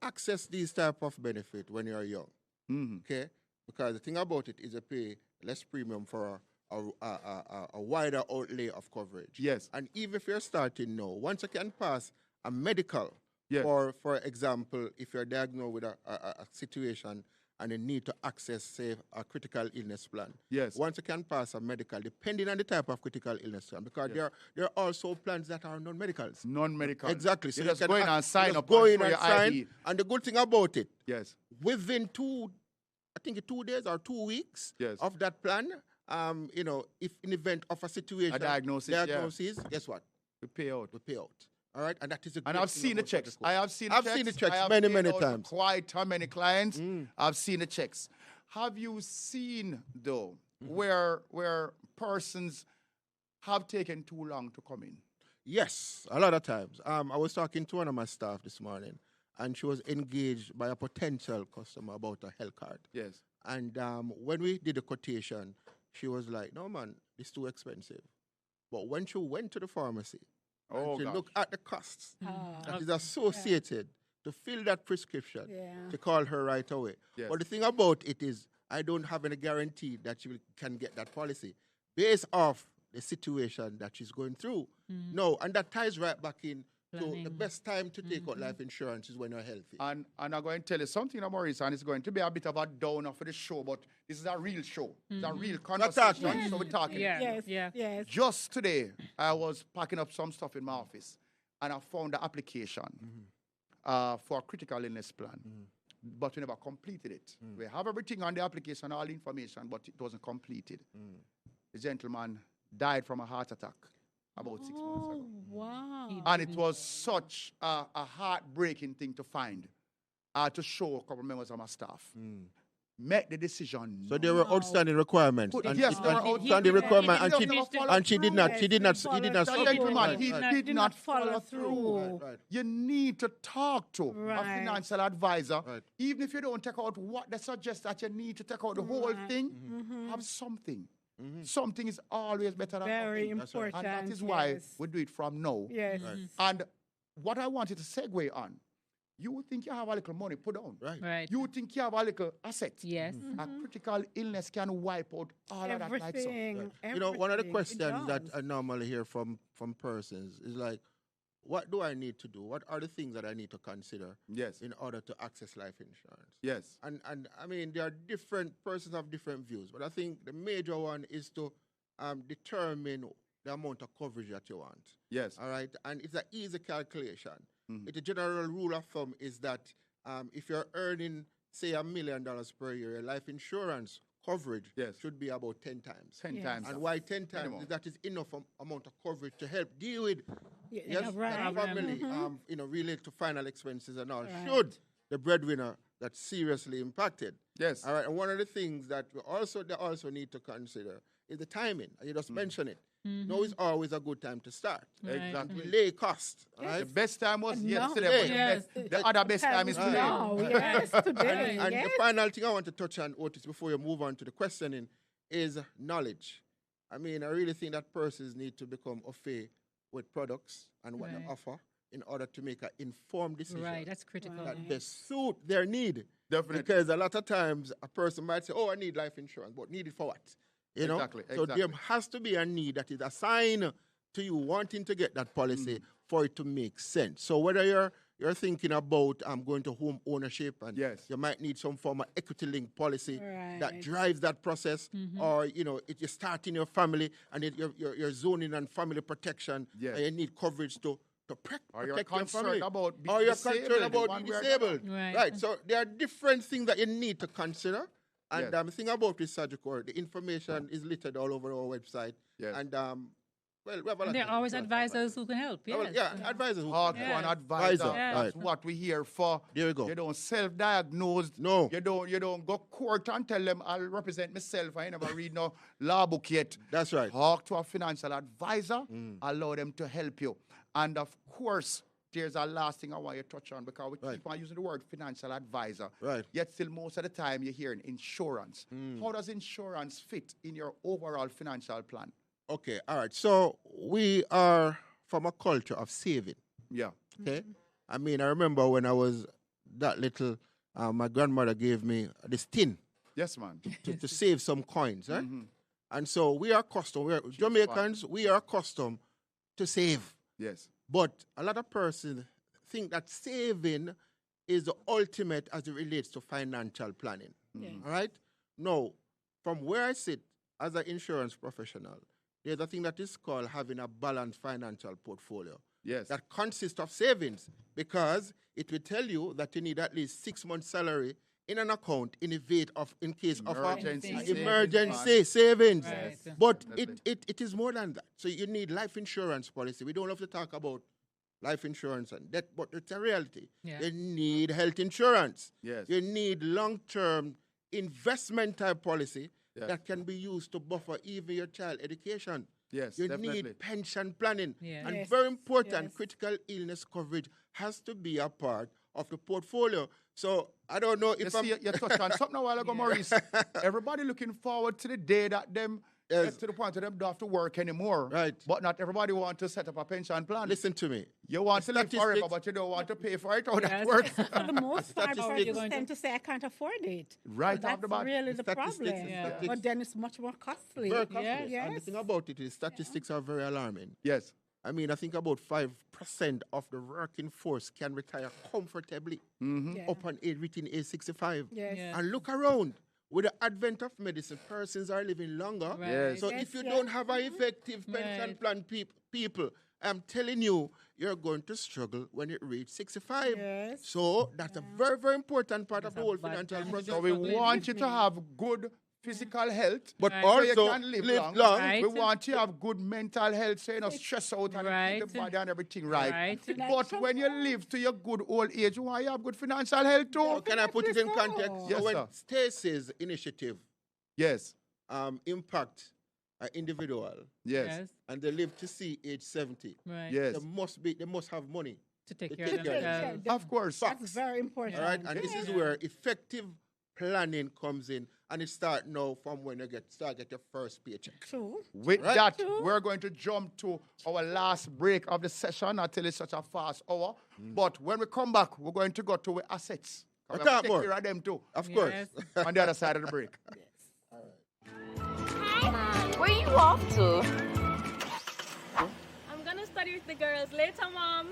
access these type of benefit when you're young. Okay, because the thing about it is you pay less premium for a wider outlay of coverage. Yes. And even if you're starting now, once you can pass a medical, Yes. for example, if you're diagnosed with a situation and you need to access, say, a critical illness plan. Yes. Once you can pass a medical, depending on the type of critical illness plan, because there are also plans that are non-medicals. Non-medical. Exactly. You you just can go in act- and you sign just up go and in show and your sign. ID. And the good thing about it, Yes. within 2 days or 2 weeks Yes. of that plan, if in event of a situation, diagnosis, guess what? We pay out. We pay out. All right, and that is a And great I've thing seen the about checks. Sagicor. I have seen the I've checks. seen the checks I have many, paid many out to times. Quite how many clients? I've seen the checks. Have you seen though where persons have taken too long to come in? Yes, a lot of times. I was talking to one of my staff this morning, and she was engaged by a potential customer about a health card. Yes. And when we did the quotation, she was like, "No, man, it's too expensive." But when she went to the pharmacy, and she gosh. looked at the costs Ah, that is associated to fill that prescription, Yeah. to call her right away. Yes. But the thing about it is, I don't have any guarantee that can get that policy based off the situation that she's going through. No, and that ties right back in to the Planning. best time to take out life insurance is when you're healthy. And I'm going to tell you something, Maurice, and it's going to be a bit of a downer for the show, but this is a real show. It's a real conversation, talking. so we're talking. Yeah. Yes. Yeah. Yes. Just today, I was packing up some stuff in my office, and I found the application for a critical illness plan, but we never completed it. We have everything on the application, all the information, but it wasn't completed. The gentleman died from a heart attack about 6 months ago. Oh, wow. And it was such a heartbreaking thing to find. to show a couple members of my staff. Make the decision. So there were outstanding requirements. Yes, there were outstanding requirements, and she did not. He He didn't follow through. Right. You need to talk to a Right. financial advisor. Right. Even if you don't take out what they suggest that you need to take out the whole thing, have something. Something is always better than Very nothing. important. And that is why yes. we do it from now. Yes. And what I wanted to segue on, you would think you have a little money put down. Right. Right. You would think you have a little asset. Yes. A critical illness can wipe out all of that like so. Everything. You know, one of the everything. It questions that does. I normally hear from persons is like, what do I need to do? What are the things that I need to consider Yes. in order to access life insurance? Yes. And I mean, there are different persons have different views, but I think the major one is to determine the amount of coverage that you want. Yes. All right, and it's an easy calculation. The general rule of thumb is that if you're earning, say, $1 million per year, your life insurance coverage Yes. should be about 10 times. 10 Yes. times. And why 10 times? Minimum. Is that is enough amount of coverage to help deal with Yeah, right. that family, relate to final expenses and all. Right. Should the breadwinner that's seriously impacted. Yes. All right. And one of the things that they also need to consider is the timing. You just mentioned it. Now is always a good time to start. Right. Exactly. Delay cost. All The right. best time was No. yesterday, but Yes. the other best time is today. now. Yes, today. And yes. the final thing I want to touch on, Otis, before you move on to the questioning, is knowledge. I mean, I really think that persons need to become au fait with products and what Right. they offer in order to make an informed decision Right. That's critical. that best suit their need. Definitely. Because a lot of times a person might say, oh, I need life insurance, but need it for what? You know? Exactly, So there exactly. has to be a need that is assigned to you wanting to get that policy for it to make sense. So whether you're thinking about going to home ownership and Yes. you might need some form of equity-linked policy that Right. drives that process, or if you're starting your family and you're zoning on family protection, Yes. and you need coverage to protect Or your you're family, concerned about being or you're disabled, concerned about one being way or the other. disabled, Right. right? So there are different things that you need to consider. And Yes. the thing about this Sagicor, the information is littered all over our website. Yes. And we have a lot And there of are always things. advisors who can help. Well, Yes. yeah, advisors. who- Talk Yeah. to an advisor. Yeah. That's Right. what we're here for. There we go. You don't self-diagnose. No. You don't go court and tell them I'll represent myself. I ain't never read no law book yet. That's right. Talk to a financial advisor. Allow them to help you. And of course, there's a last thing I want you to touch on because we Right. keep on using the word financial advisor. Right. Yet still most of the time you're hearing insurance. How does insurance fit in your overall financial plan? Okay, all right. So we are from a culture of saving. Yeah. Okay. I mean, I remember when I was that little, my grandmother gave me this tin Yes, man. to save some coins, right? And so we are accustomed, Jamaicans, we are accustomed to save. Yes. But a lot of persons think that saving is the ultimate as it relates to financial planning. All right? Now, from where I sit as an insurance professional, there's a thing that is called having a balanced financial portfolio. Yes. That consists of savings because it will tell you that you need at least 6 months' salary in an account in case of Emergency an savings emergency savings. Right. But Definitely. it is more than that. So you need life insurance policy. We don't have to talk about life insurance and death, but it's a reality. Yeah. You need health insurance. Yes. You need long-term investment type policy Yes. that can be used to buffer even your child education. Yes, You definitely. need pension planning. Yeah. And Yes, very important, yes. critical illness coverage has to be a part of the portfolio. So I don't know You if see, you touched on something a while ago, Maurice. Everybody looking forward to the day that them Yes. get to the point that them don't have to work anymore. Right. But not everybody want to set up a pension plan. Listen to me. You want to live forever, Statistics- but you don't want to pay for it. How that Yes. works? For the most part, Statistics- people tend to say, I can't afford it. Right So off the that's bat. really the Statistics problem. and Yeah. statistics- But then it's much more costly. Very costly. Yes. And the Yes. thing about it is statistics are very alarming. Yes. I mean, I think about 5% of the working force can retire comfortably Yeah. upon reaching age 65. Yes. Yeah. And look around. With the advent of medicine, persons are living longer. Right. Yes. So Yes, if you yes. don't have an effective pension Right. plan, people, I'm telling you, you're going to struggle when you reach 65. Yes. So that's a very, very important part of the whole a bad financial time. process. So we Struggling. want you to have good physical health, But Right. so you also can live, live long. long. Right. We want you to have good mental health, so you know stress out and Right. keep the body and everything right. Right. But when you live to your good old age, you want you have good financial health too. So can I put it in context? Yes, So when sir. Stacey's initiative Yes. impact an individual Yes. and they live to see age 70, Right. Yes. they must have money. To take To care take of care of themselves. Of course. That's very important. All right, and this is where effective planning comes in, and it starts now from when you get your first paycheck. True. With Right. that, we're going to jump to our last break of the session until it's such a fast hour. But when we come back, we're going to go to our assets. We have to talk take more. care of them too. Of course. Yes. On the other side of the break. Where you off to? I'm gonna study with the girls later, Mom.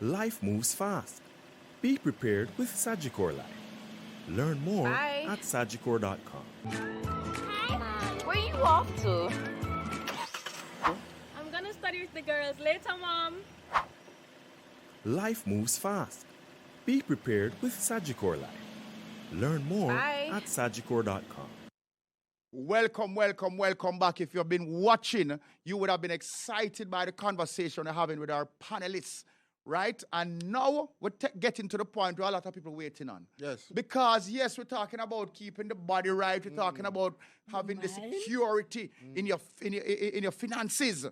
Life moves fast. Be prepared with Sagicor Life. Learn more Bye. at sagicor.com. Where you off to? I'm gonna study with the girls later, Mom. Life moves fast. Be prepared with Sagicor Life. Learn more Bye. at sagicor.com. Welcome, welcome, welcome back. If you've been watching, you would have been excited by the conversation we're having with our panelists, right? And now we're getting to the point where a lot of people waiting on. Yes. Because, yes, we're talking about keeping the body right. We're talking about having the security in your finances.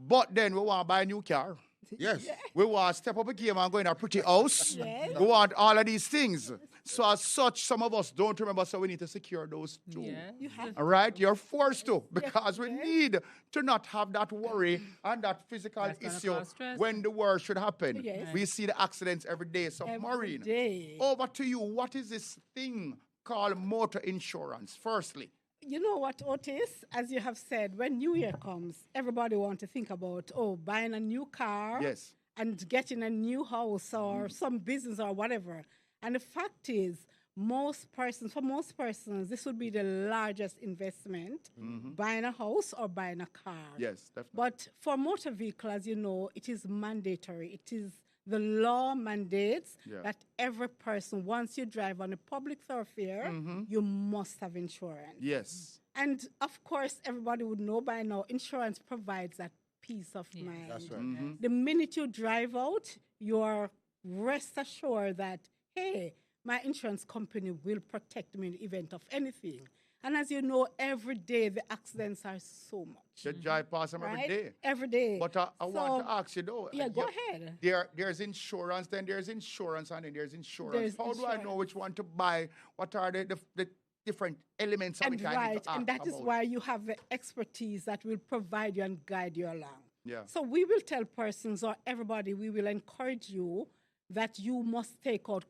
But then we want to buy a new car. Yes. We want to step up a game and go in a pretty house. We want all of these things. So as such, some of us don't remember, so we need to secure those too. Yeah. You have All right? You're forced to, because we need to not have that worry and that physical That's gonna issue cause stress. when the worst should happen. Yes. We see the accidents every day. So, Every Maureen, day. over to you. What is this thing called motor insurance, firstly? You know what, Otis? As you have said, when New Year comes, everybody wants to think about, buying a new car. Yes. And getting a new house or some business or whatever. And the fact is, for most persons, this would be the largest investment, buying a house or buying a car. Yes, definitely. But for motor vehicle, as you know, it is mandatory. It is the law mandates that every person, once you drive on a public thoroughfare, you must have insurance. Yes. And of course, everybody would know by now, insurance provides that peace of mind. That's right. The minute you drive out, you're rest assured that, hey, my insurance company will protect me in the event of anything. And as you know, every day the accidents are so much. You drive past them Right? every day. Every day. But I want to ask you though. Yeah, go ahead. There's insurance, then there's insurance, and then there's insurance. There's How do I know insurance. which one to buy? What are the different elements of And which I need right, to ask and that is about? why you have the expertise that will provide you and guide you along. Yeah. So we will tell persons or everybody, we will encourage you that you must take out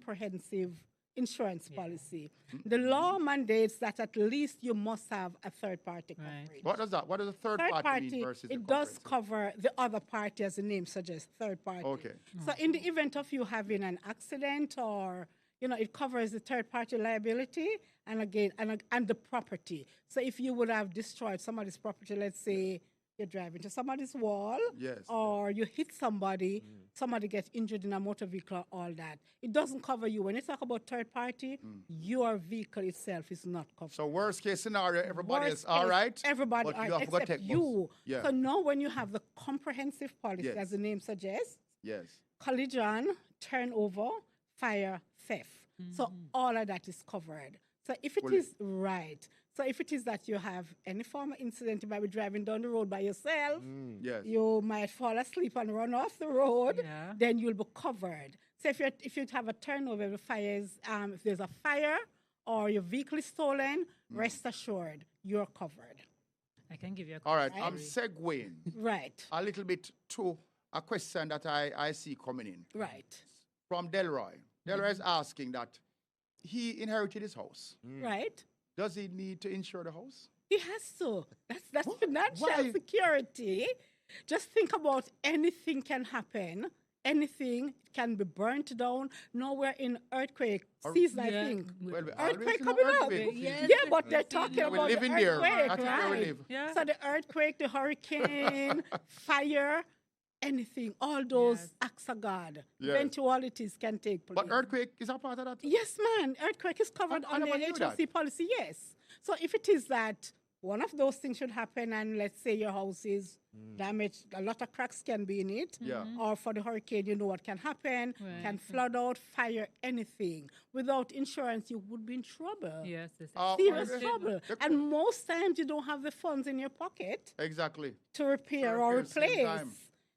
comprehensive insurance policy. The law mandates that at least you must have a third-party coverage. What does that? What does a third party mean versus the it does comprehensive? cover the other party, as the name suggests, third party. Okay. So in the event of you having an accident or, it covers the third-party liability and again, and the property. So if you would have destroyed somebody's property, let's say you drive into somebody's wall, Yes. or you hit somebody, somebody gets injured in a motor vehicle, all that. It doesn't cover you. When you talk about third party, your vehicle itself is not covered. So worst case scenario, everybody Worst is all case, right. Everybody but all you right, have to go except take you. Yeah. So now when you have the comprehensive policy, Yes. as the name suggests, Yes. collision, turnover, fire, theft. So all of that is covered. So if it Fully. is right, so if it is that you have any form of incident, you might be driving down the road by yourself, Yes. you might fall asleep and run off the road, Yeah. then you'll be covered. So if you have a turnover, if if there's a fire or your vehicle is stolen, rest assured you're covered. I can give you a All right. quick I'm story. segueing Right, a little bit to a question that I see coming in right, from Delroy. Delroy is asking that he inherited his house. right. Does he need to insure the house? He has to. That's financial Why? security. Just think about anything can happen. Anything can be burnt down. Now we're in earthquake season, I Yeah. think. Well, we always Earthquake in coming up. earthquake. Yes. Yeah, but they're talking We're about the living there. earthquake, That is where we right? live. Yeah. So the earthquake, the hurricane, fire, anything, all those Yes. acts of God, Yes. eventualities can take place. But earthquake is a part of that. Yes, man. Earthquake is covered I under never the knew that. HOC policy, yes. So if it is that one of those things should happen and let's say your house is damaged, a lot of cracks can be in it. Yeah. Or for the hurricane, you know what can happen, can flood out, fire, anything. Without insurance, you would be in trouble. Yes, yes. Serious Okay. trouble. The- And most times you don't have the funds in your pocket Exactly. to repair or At the same replace. time,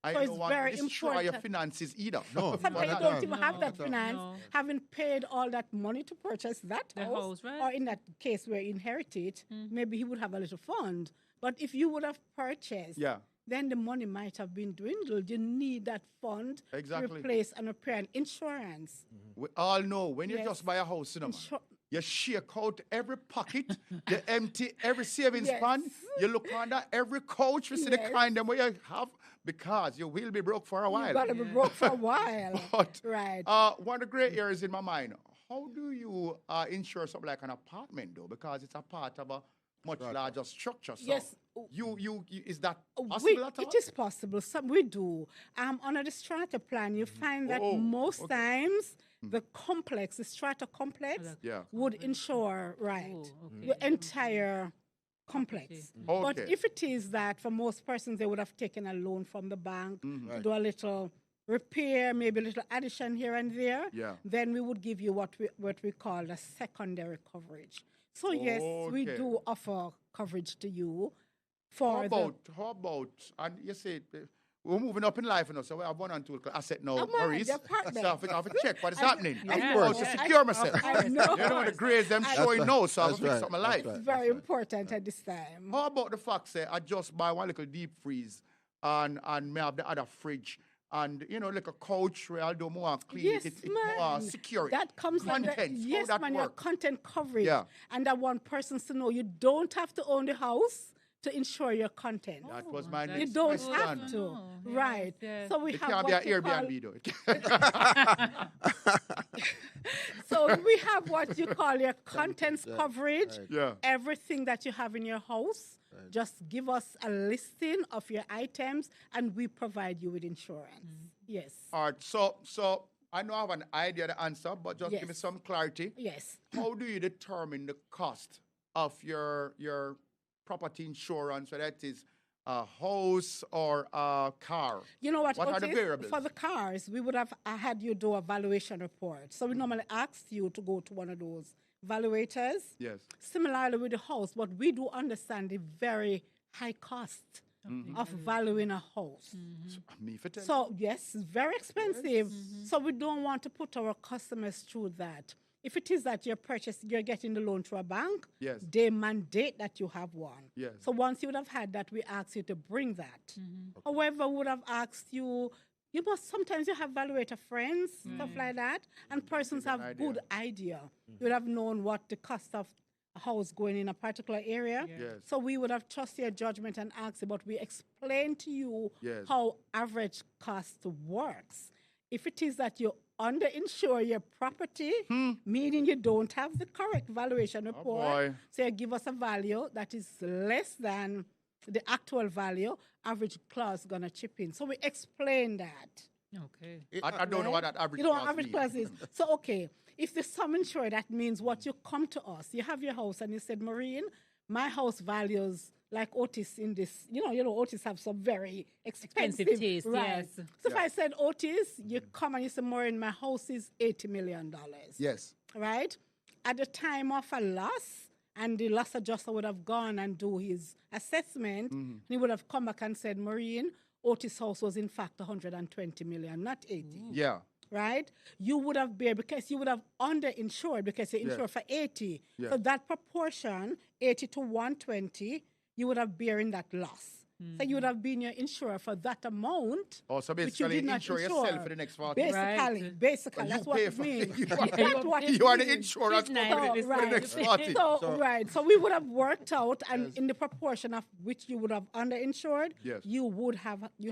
I So don't it's want very to destroy your important. finances either. No. Sometimes you Not don't at even all. have that No. finance, No. having paid all that money to purchase that The house, right? or in that case where he inherited, maybe he would have a little fund. But if you would have purchased, Yeah. then the money might have been dwindled. You need that fund Exactly. to replace and repair. And insurance. We all know when you Yes. just buy a house, you know, man, Insur- you shake out every pocket, you empty every savings Yes. fund, you look under every couch, you see the Yes. kind of way you have, because you will be broke for a while. You've got to be broke for a while. But Right. one of the great areas in my mind, how do you insure something like an apartment though? Because it's a part of a much larger structure. So Yes. You is that We- possible at all? it is possible. Some we do. Under the strata plan, you find that Oh, most times the complex, the strata complex, Yeah. would insure the entire complex. But Okay. if it is that for most persons they would have taken a loan from the bank to do a little repair, maybe a little addition here and there, Yeah. then we would give you what we call a secondary coverage. So yes, we Okay. do offer coverage to you for How about, and you say, we're moving up in life, you know, so we have one and two asset now, Come on, Maurice. your partner. So I have to check what is happening. Yeah. Of course, to Yeah. secure myself. I know. You know, the grades them That's showing right. no, so I have That's to fix right. up my That's life. right. very important at this time. How about the fact, say, I just buy one little deep freeze and may have the other fridge and, you know, like a couch where I'll do more clean Yes, it man. more secure. That comes under Content, how yes, that man. Your work? content coverage, Yeah. and I want persons to know you don't have to own the house to insure your content. That was my You next don't question. have to, right? yes. So we It have can't be what an you call, Airbnb though. so we have what you call your contents coverage. Yeah. Everything that you have in your house, just give us a listing of your items, and we provide you with insurance. Yes. All right, so I know I have an idea of the answer, but just give me Yes. some clarity. Yes. How do you determine the cost of your property insurance, whether it is a house or a car? You know what? What are the Otis? variables? For the cars, we would have had you do a valuation report. So we normally ask you to go to one of those valuators. Yes. Similarly with the house, but we do understand the very high cost of valuing a house. Me for tell. So yes, it's very expensive. So we don't want to put our customers through that. If it is that you're getting the loan through a bank, Yes. they mandate that you have one. Yes. So once you would have had that, we ask you to bring that. However, we would have asked you, sometimes you have valuator friends, stuff like that, and persons have idea. good idea. You would have known what the cost of a house going in a particular area. Yes. So we would have trusted your judgment and asked you, but we explain to you Yes. how average cost works. If it is that you underinsure your property, meaning you don't have the correct valuation report, boy. so you give us a value that is less than the actual value, average clause gonna chip in. So we explain that. Okay. I don't know what that average You know what class average means. class is. So okay, if the sum insured, that means what you come to us. You have your house and you said, Maureen, my house values like Otis in this. You know, Otis have some very expensive taste, right. yes. So if I said Otis, you come and you say, Maureen, my house is $80 million. Yes. Right? At the time of a loss, and the loss adjuster would have gone and do his assessment, he would have come back and said, Maureen, Otis house was in fact 120 million, not 80. Yeah. Right? You would have bear because you would have underinsured because you insured for 80. Yeah. So that proportion, 80 to 120, you would have bearing that loss. So you would have been your insurer for that amount. Oh, so which you basically did not insure yourself for the next 40 years. Basically, Well, that's you what pay it for means. you That's what it You are the means. insurance It's company nice. for the next 40. So, right. So we would have worked out, and in the proportion of which you would have underinsured, Yes. you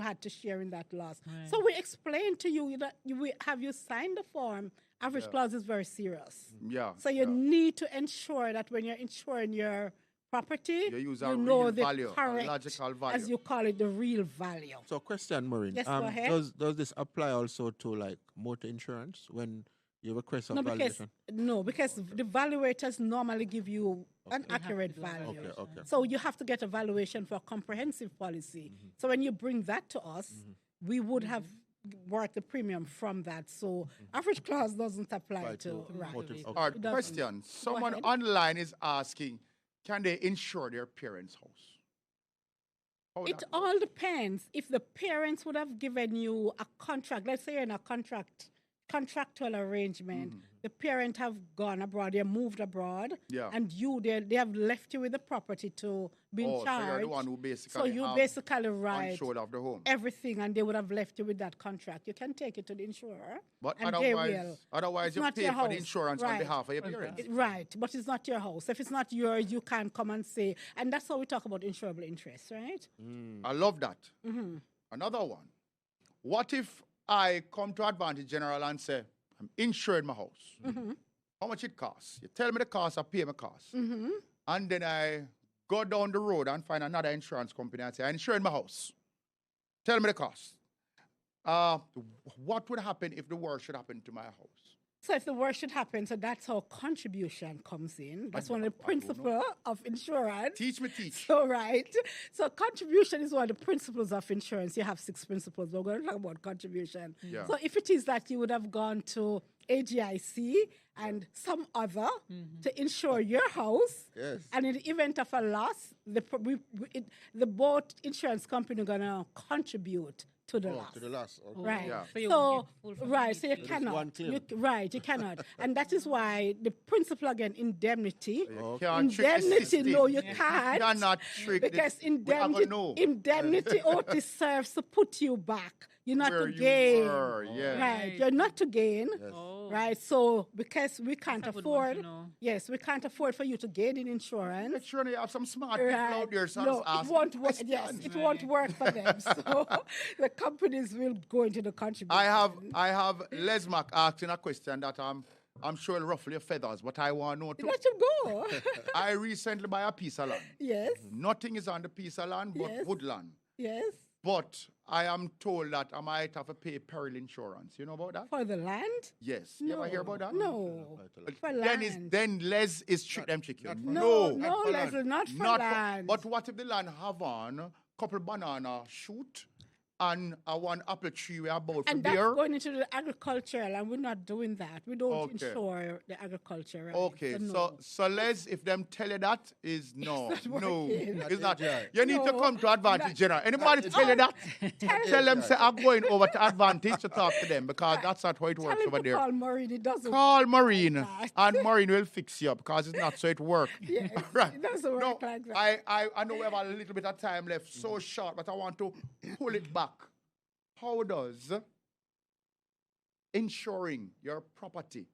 had to share in that loss. So we explained to you that have you signed the form. Average clause is very serious. Yeah. So you need to ensure that when you're insuring your property, You use a you know real the value, a correct, logical value. as you call it, the real value. So, question, Maureen. Yes, go ahead. Does this apply also to like motor insurance when you request a No, because valuation? the valuators normally give you an accurate value. Okay. So you have to get a valuation for a comprehensive policy. So when you bring that to us, we would have worked the premium from that. So average class doesn't apply to motive. All right, It doesn't. question. Someone ahead. online is asking, can they insure their parents' house? How It that all depends. If the parents would have given you a contract, let's say you're in a contractual arrangement, the parent have gone abroad, they moved abroad, Yeah. and they have left you with the property to be in Oh, so charge. you're the one who basically So you have basically write control of the home. everything, and they would have left you with that contract. You can take it to the insurer, But and they will. otherwise It's you not pay your for the house. insurance on Right. behalf of your parents. Right, but it's not your house. If it's not yours, you can come and say, and that's how we talk about insurable interest, right? I love that. Another one. What if I come to Advantage General and say, I'm insured my house? How much it costs? You tell me the cost, I pay my cost. And then I go down the road and find another insurance company and say, I insured my house. Tell me the cost. What would happen if the worst should happen to my house? So if the worst should happen, so that's how contribution comes in. That's one of the principles of insurance. Teach me. So, right. So contribution is one of the principles of insurance. You have 6 principles. We're going to talk about contribution. Yeah. So if it is that you would have gone to AGIC and some other to insure your house, Yes. and in the event of a loss, the both insurance company are going to contribute to the loss. To the last. Okay. Right. Yeah. So you So, get full from right. each So you case. cannot. one claim. You cannot. And that is why the principle again, indemnity. You can't trick the Indemnity, system. no, you can't. You cannot trick the- Because we are gonna know. indemnity only serves to put you back. You're not Where to you gain. were, yeah. Right. You're not to gain. Oh. Right. So because we can't That's a good one to afford, know. yes, we can't afford for you to gain in insurance. Make sure you have some smart people Right. out there. So No, just ask it won't work. questions. Yes, it won't work for them. So the companies will go into the contribution. I have Lesmac asking a question that I'm sure will ruffle your feathers, but I want to know too. Let him go. I recently buy a piece of land. Yes. Nothing is on the piece of land but Yes. woodland. Yes. But I am told that I might have to pay peril insurance. You know about that? For the land? Yes. You ever hear about that? No. For Then land. Les is trick them chicken. No, for Leslie, land. not for Not land. but what if the land have on a couple banana shoot and one apple tree we are about for and that's beer? going into the agricultural, and we're not doing that. We don't Okay. insure the agriculture. Right? Okay, no. so Les, if them tell you that, is no, It's not no, working. it's not. Yeah. You need to No, come to Advantage General. Anybody tell you that? Tell them say I'm going over to Advantage to talk to them because that's not how it Tell works him over to there. call Maureen. It doesn't Call work Maureen, like that. and Maureen will fix you up because it's not so it works. Yes, right. it doesn't work No, like that. I know we have a little bit of time left, so short, but I want to pull it back. How does insuring your property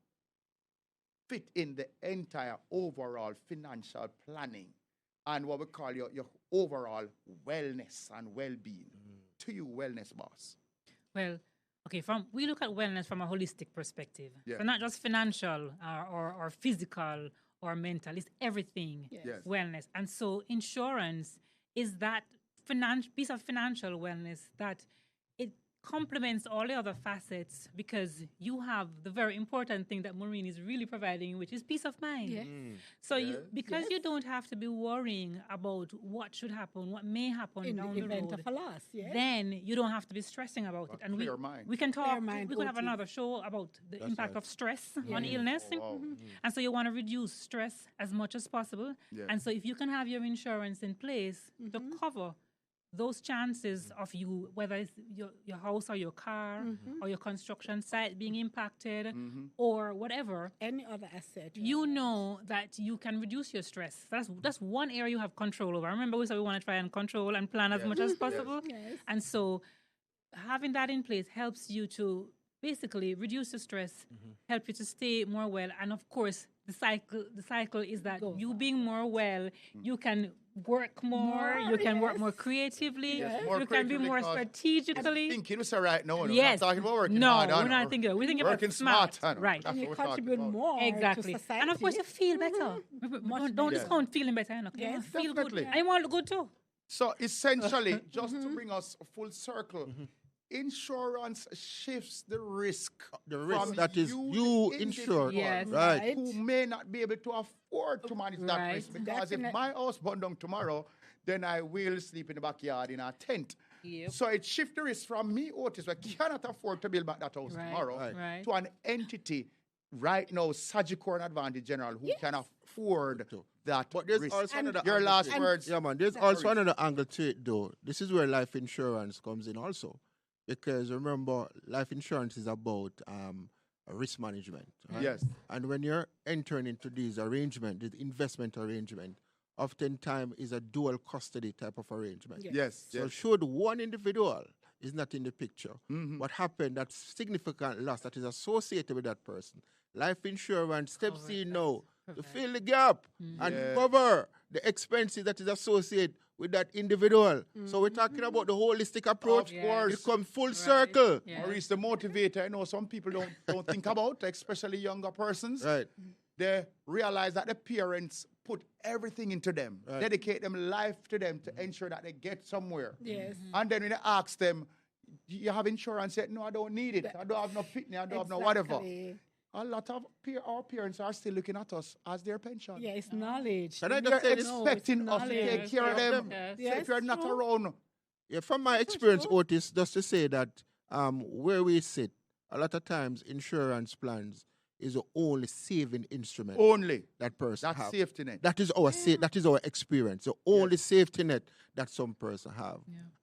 fit in the entire overall financial planning and what we call your overall wellness and well-being? To you, wellness boss. Well, okay, we look at wellness from a holistic perspective. Yeah. So not just financial or physical or mental, it's everything Yes. wellness. And so insurance is that piece of financial wellness that it complements all the other facets because you have the very important thing that Maureen is really providing, which is peace of mind. Yes. So because you don't have to be worrying about what should happen, what may happen In down the the event road, of a loss, yes. then you don't have to be stressing about it. And clear mind. we can talk. mind, We could have OT. another show about the impact right. of stress on illness. And so you want to reduce stress as much as possible. Yeah. And so if you can have your insurance in place to cover those chances of you, whether it's your house or your car or your construction site being impacted or whatever, Any other asset. you know that you can reduce your stress. That's one area you have control over. Remember we said we want to try and control and plan as much as possible. Yes. And so having that in place helps you to basically reduce the stress, help you to stay more well, and of course the cycle is that you being more well, you can work more, you can work more creatively, more you can be creatively more because strategically. Thinking was right now. We're Yes. not talking about working No, hard. we're not thinking. We're thinking working about smart. smart. Right. That's And what you we're talking contribute about. more Exactly. to society. And of course, you feel better. Don't better. discount feeling better. You know. Yes, You feel definitely. good. I want to look good too. So essentially, just to bring us full circle, insurance shifts the risk. The risk from that is you insured, Yes. right? who may not be able to afford to manage that Right. risk. Because if Definite- my house burn down tomorrow, then I will sleep in the backyard in a tent. Yep. So it shifts the risk from me, Otis, who cannot afford to build back that house Right. tomorrow, Right. to an entity right now, Sagicor and Advantage General, who can afford that But there's risk. also another Your angle last to it. words. Yeah, man. There's also another angle to it, though. This is where life insurance comes in, also, because remember, life insurance is about risk management. Right? Yes. And when you're entering into these arrangement, the investment arrangement, oftentimes is a dual custody type of arrangement. Yes. So yes. should one individual is not in the picture, what happened, that significant loss that is associated with that person, life insurance steps in now to fill the gap and cover the expenses that is associated with that individual. So we're talking about the holistic approach. Of course. It comes full circle. Yeah. Maurice, the motivator, I know some people don't think about, especially younger persons. Right. They realize that the parents put everything into them, dedicate them life to them to ensure that they get somewhere. Yes. And then when they ask them, do you have insurance yet? No, I don't need it. I don't have no pitney, I don't have no whatever. Exactly. A lot of our parents are still looking at us as their pension. Yeah, it's knowledge. Can I They're just say this? expecting us to take knowledge. care of them. Yes. So if you're not around, Yeah, from my experience, Otis, just to say that where we sit, a lot of times insurance plans is the only saving instrument only that person that's have. safety net. That is our that is our experience. The only safety net that some person have.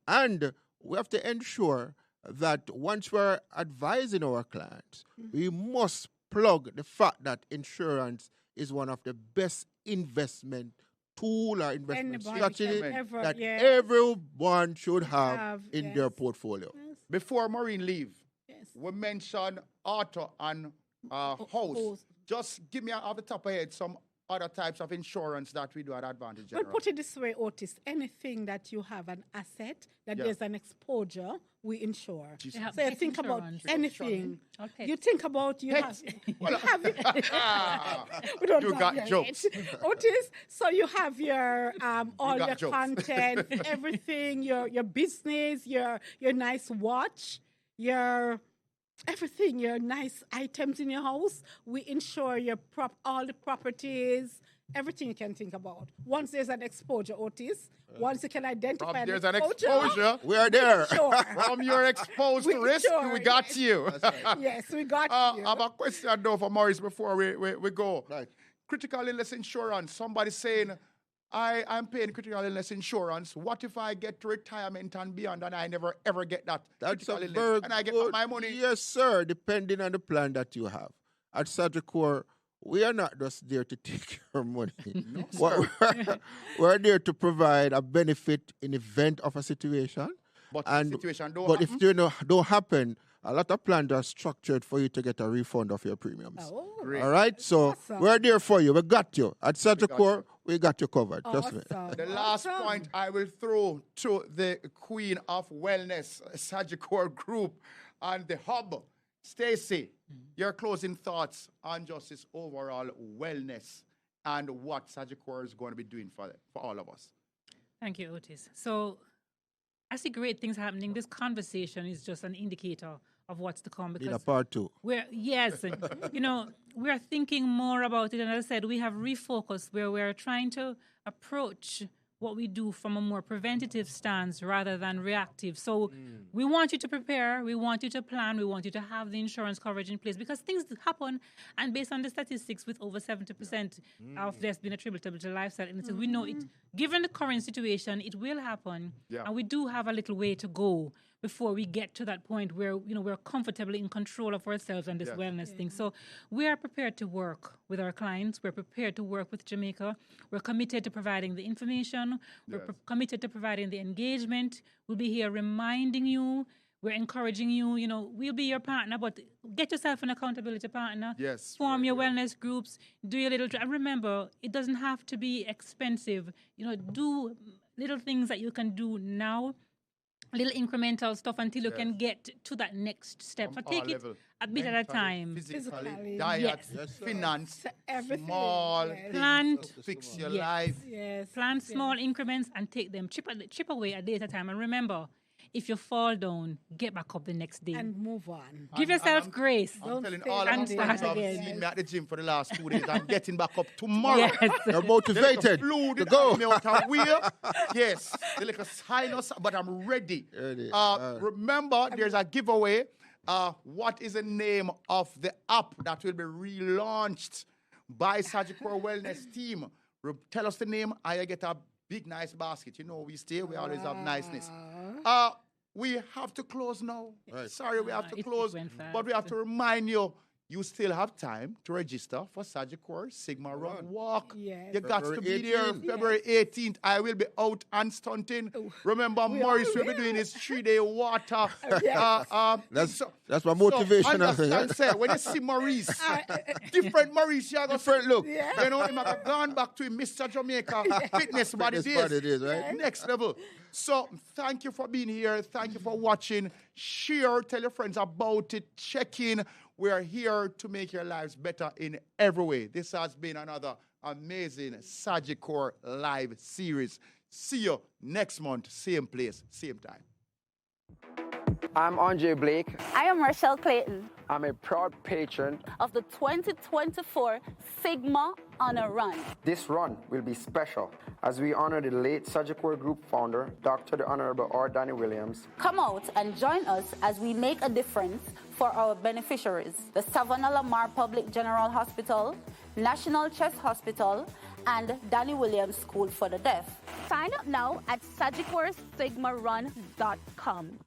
And we have to ensure that once we're advising our clients, we must plug the fact that insurance is one of the best investment tool or investment Anybody strategy can ever- that yes. everyone should have in yes. their portfolio. Before Maureen leave, Yes. we mentioned auto and house. house. Just give me off the top of your head some other types of insurance that we do at Advantage Well, General. put it this way, Otis. Anything that you have an asset, that Yeah. there's an exposure, we insure. They have So you pet think about insurance. anything. Or pets. You think about you Pets. have, you have we don't You talk got yet. jokes. Otis, so you have your all got your jokes. content, everything, your business, your nice watch, your everything, your nice items in your house. We insure your all the properties, everything you can think about. Once there's an exposure, Otis, once you can identify There's an an exposure. We are there. Sure. From your exposed to We risk, sure, we got yes. you. Yes, we got I you. have a question though for Maurice before we go. Right. Critical illness insurance. Somebody saying, I'm paying critical illness insurance. What if I get to retirement and beyond and I never ever get that That's critical a illness very and I get good, my money? Yes, sir, depending on the plan that you have. At Sagicor, we are not just there to take your money. We're there to provide a benefit in event of a situation. But And- the situation don't But happen. if it don't happen, a lot of plans are structured for you to get a refund of your premiums. Oh, Great. All right? So Awesome. we're there for you. We got you. At Sagicor, we got you covered. Trust me. awesome. The last Awesome. point I will throw to the Queen of Wellness, Sagicor Group, and the hub, Stacey. Your closing thoughts on just this overall wellness and what Sagicor is going to be doing for all of us. Thank you, Otis. So I see great things happening. This conversation is just an indicator of what's to come In a because part two. we're thinking more about it. And as I said, we have refocused where we're trying to approach what we do from a more preventative stance rather than reactive. So we want you to prepare, we want you to plan, we want you to have the insurance coverage in place because things happen. And based on the statistics, with over 70% of deaths being attributable to lifestyle illnesses, we know it. Given the current situation, it will happen, and we do have a little way to go before we get to that point where we're comfortably in control of ourselves and this wellness thing. So we are prepared to work with our clients. We're prepared to work with Jamaica. We're committed to providing the information. We're committed to providing the engagement. We'll be here reminding you We're encouraging you, we'll be your partner, but get yourself an accountability partner. Yes. Form your wellness groups, do your little, and remember, it doesn't have to be expensive. Do little things that you can do now, little incremental stuff until you can get to that next step. So take it a bit at a time. Physically, diet, finance, everything. small Yes. Plant. things to fix your life. Yes. Plan small increments and take them chip away a day at a time. And remember, if you fall down, get back up the next day. And move on. Give yourself grace. I'm telling stay all of down my there. friends who have Yes. seen me at the gym for the last 2 days. I'm getting back up tomorrow. Yes. You're motivated Fluid to go. me out of wheel. Yes, the little sinus, but I'm ready. Ready. Remember, there's a giveaway. What is the name of the app that will be relaunched by Sagicor Wellness team? Tell us the name. I get a big, nice basket. We always have niceness. We have to close now. Right. Sorry, we have to It close. went fast. But we have to remind you, you still have time to register for Sagicor Sigma Run Walk. Yes. You got to February be there 18th. February 18th. I will be out and stunting. Remember, Maurice will be doing his 3-day water. That's my motivation. I think, Understand, say, when you see Maurice, different Maurice, you have a different look. he might have gone back to him, Mr. Jamaica fitness body Fitness days. body days, right? Next level. So thank you for being here. Thank you for watching. Share, tell your friends about it. Check in. We are here to make your lives better in every way. This has been another amazing Sagicor live series. See you next month, same place, same time. I'm Andre Blake. I am Rochelle Clayton I'm a proud patron. of the 2024 Sigma Honor Run. This run will be special as we honor the late Sagicor Group founder, Dr. the Honorable R. Danny Williams. Come out and join us as we make a difference for our beneficiaries. The Savannah Lamar Public General Hospital, National Chest Hospital, and Danny Williams School for the Deaf. Sign up now at SagicorSigmaRun.com.